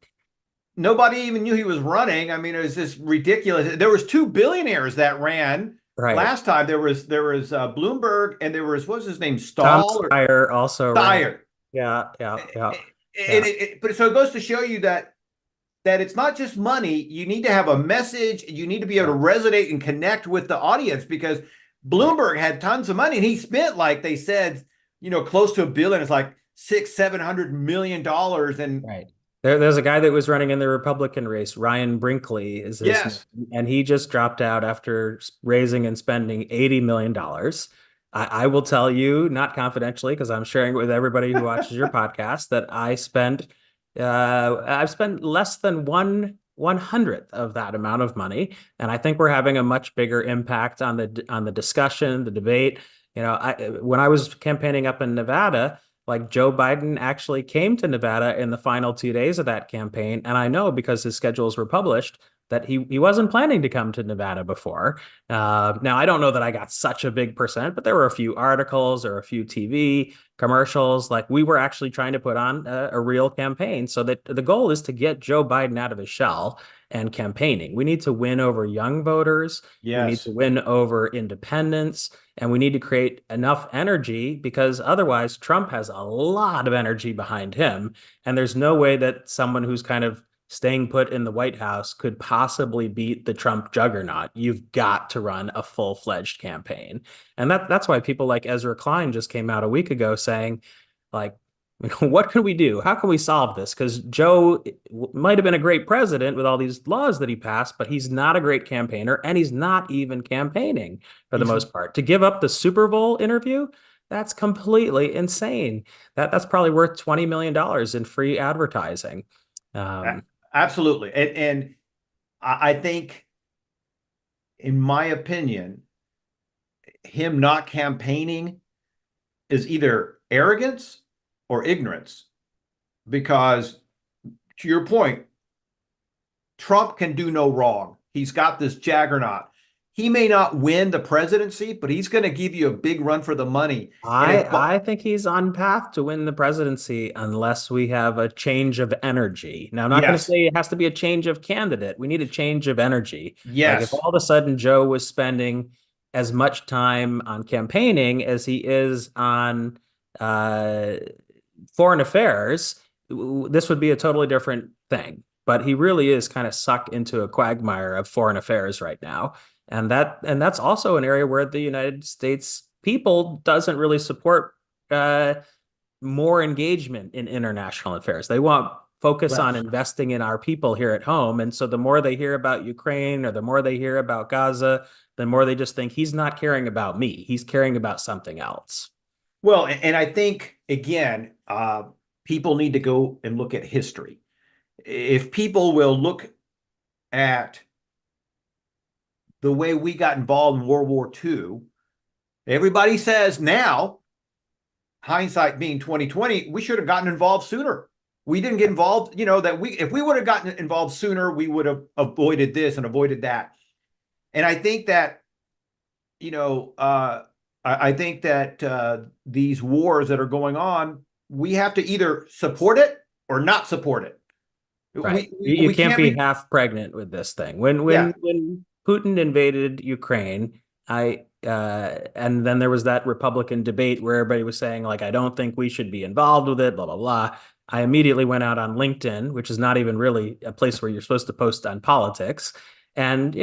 Nobody even knew he was running. I mean, it was just ridiculous. There was two billionaires that ran last time. There was Bloomberg, and there was, what's his name? Tom Stahl Steyer also ran. Steyer. Yeah. But so it goes to show you that it's not just money. You need to have a message. You need to be able to resonate and connect with the audience, because Bloomberg had tons of money and he spent, like they said, close to $1 billion. It's like $600-700 million. And right. There's a guy that was running in the Republican race. Ryan Brinkley is his name, and he just dropped out after raising and spending $80 million. I will tell you, not confidentially, because I'm sharing it with everybody who watches your podcast, that I've spent less than 1/100th of that amount of money, and I think we're having a much bigger impact on the discussion, the debate. When I was campaigning up in Nevada, like Joe Biden actually came to Nevada in the final 2 days of that campaign, and I know because his schedules were published that he wasn't planning to come to Nevada before. Now, I don't know that I got such a big percent, but there were a few articles or a few TV commercials. Like, we were actually trying to put on a real campaign, so that the goal is to get Joe Biden out of his shell and campaigning. We need to win over young voters. Yes. We need to win over independents, and we need to create enough energy, because otherwise Trump has a lot of energy behind him. And there's no way that someone who's kind of staying put in the White House could possibly beat the Trump juggernaut. You've got to run a full-fledged campaign. And that's why people like Ezra Klein just came out a week ago saying, like, what can we do? How can we solve this? Because Joe might have been a great president with all these laws that he passed, but he's not a great campaigner, and he's not even campaigning for the most part. To give up the Super Bowl interview, that's completely insane. That's probably worth $20 million in free advertising. Absolutely. And I think, in my opinion, him not campaigning is either arrogance or ignorance, because, to your point, Trump can do no wrong. He's got this juggernaut. He may not win the presidency, but he's going to give you a big run for the money. I think he's on path to win the presidency unless we have a change of energy. Now, I'm not going to say it has to be a change of candidate. We need a change of energy. Yes. Like, if all of a sudden Joe was spending as much time on campaigning as he is on foreign affairs, this would be a totally different thing. But he really is kind of sucked into a quagmire of foreign affairs right now. And that's also an area where the United States people doesn't really support more engagement in international affairs. They want focus on investing in our people here at home. And so the more they hear about Ukraine, or the more they hear about Gaza, the more they just think he's not caring about me. He's caring about something else. Well, and I think, again, people need to go and look at history. If people will look at the way we got involved in World War II, everybody says now, hindsight being 2020, we should have gotten involved sooner. We didn't get involved, if we would have gotten involved sooner, we would have avoided this and avoided that. And I think that, I think that these wars that are going on, we have to either support it or not support it. Right. You can't be half pregnant with this thing. When Putin invaded Ukraine, And then there was that Republican debate where everybody was saying, like, I don't think we should be involved with it, blah, blah, blah. I immediately went out on LinkedIn, which is not even really a place where you're supposed to post on politics, and,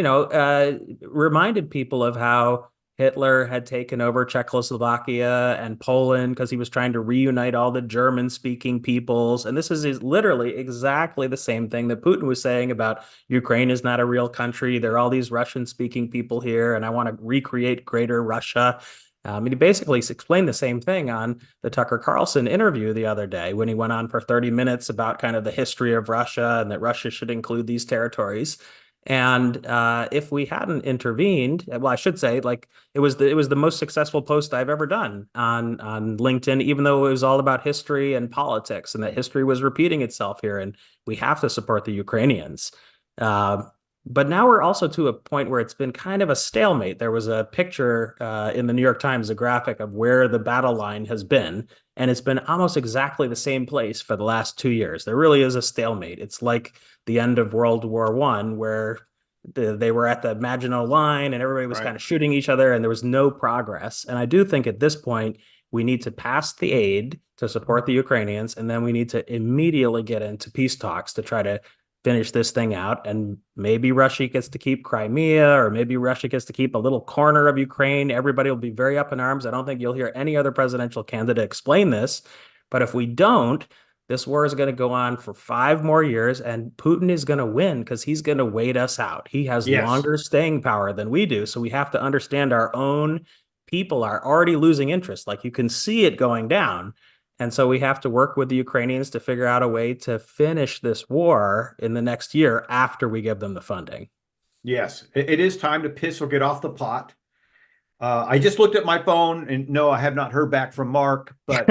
reminded people of how Hitler had taken over Czechoslovakia and Poland because he was trying to reunite all the German-speaking peoples. And this is literally exactly the same thing that Putin was saying about Ukraine is not a real country. There are all these Russian-speaking people here, and I want to recreate Greater Russia. And he basically explained the same thing on the Tucker Carlson interview the other day when he went on for 30 minutes about kind of the history of Russia and that Russia should include these territories. And if we hadn't intervened, well, I should say, like, it was the most successful post I've ever done on LinkedIn, even though it was all about history and politics, and that history was repeating itself here, and we have to support the Ukrainians. Uh, but now we're also to a point where it's been kind of a stalemate. There was a picture in the New York Times, a graphic of where the battle line has been, and it's been almost exactly the same place for the last 2 years. There really is a stalemate. It's like the end of World War I, where they were at the Maginot Line and everybody was kind of shooting each other and there was no progress. And I do think at this point, we need to pass the aid to support the Ukrainians, and then we need to immediately get into peace talks to try to finish this thing out. And maybe Russia gets to keep Crimea, or maybe Russia gets to keep a little corner of Ukraine. Everybody will be very up in arms. I don't think you'll hear any other presidential candidate explain this. But if we don't, this war is going to go on for 5 more years, and Putin is going to win because he's going to wait us out. He has longer staying power than we do. So we have to understand our own people are already losing interest. Like, you can see it going down. And so we have to work with the Ukrainians to figure out a way to finish this war in the next year after we give them the funding. Yes, it is time to piss or get off the pot. I just looked at my phone, and no, I have not heard back from Mark, but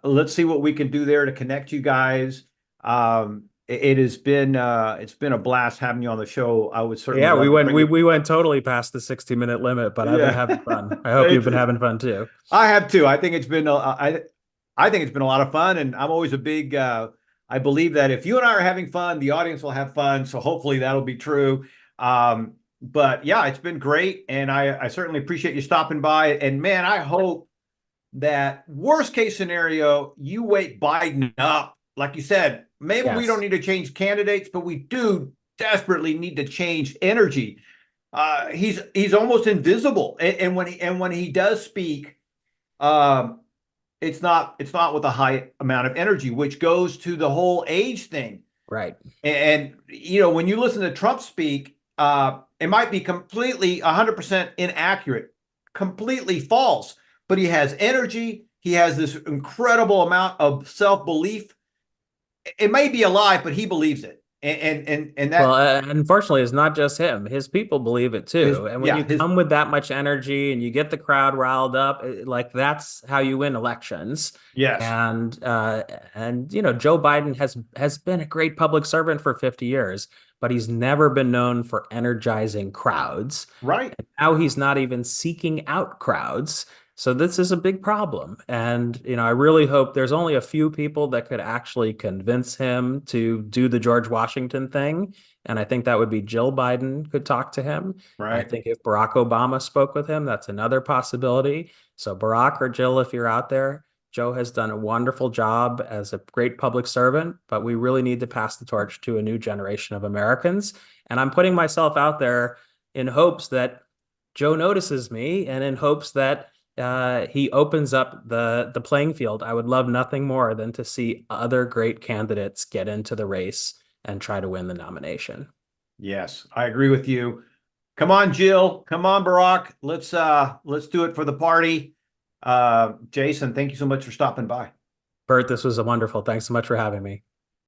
let's see what we can do there to connect you guys. It has been it's been a blast having you on the show. I would certainly we went totally past the 60-minute limit, but I've been having fun. I hope you've been having fun too. I have too. I think it's been I think it's been a lot of fun, and I'm always a big I believe that if you and I are having fun, the audience will have fun. So hopefully that'll be true. But yeah, it's been great, and I certainly appreciate you stopping by. And man, I hope that worst case scenario, you wake Biden up. Like you said, maybe we don't need to change candidates, but we do desperately need to change energy. He's almost invisible, and when he does speak, it's not with a high amount of energy, which goes to the whole age thing. Right. And when you listen to Trump speak, it might be completely 100% inaccurate, completely false, but he has energy. He has this incredible amount of self-belief. It may be a lie, but he believes it. And that, well, unfortunately, it's not just him. His people believe it too. And when you come with that much energy and you get the crowd riled up, like, that's how you win elections. Yes. And Joe Biden has been a great public servant for 50 years, but he's never been known for energizing crowds. Right. And now he's not even seeking out crowds. So this is a big problem. And, I really hope there's only a few people that could actually convince him to do the George Washington thing. And I think that would be Jill Biden could talk to him. Right. I think if Barack Obama spoke with him, that's another possibility. So Barack or Jill, if you're out there, Joe has done a wonderful job as a great public servant, but we really need to pass the torch to a new generation of Americans. And I'm putting myself out there in hopes that Joe notices me, and in hopes that he opens up the playing field. I would love nothing more than to see other great candidates get into the race and try to win the nomination. Yes, I agree with you. Come on, Jill. Come on, Barack. Let's do it for the party. Jason, thank you so much for stopping by. Bert, this was wonderful. Thanks so much for having me.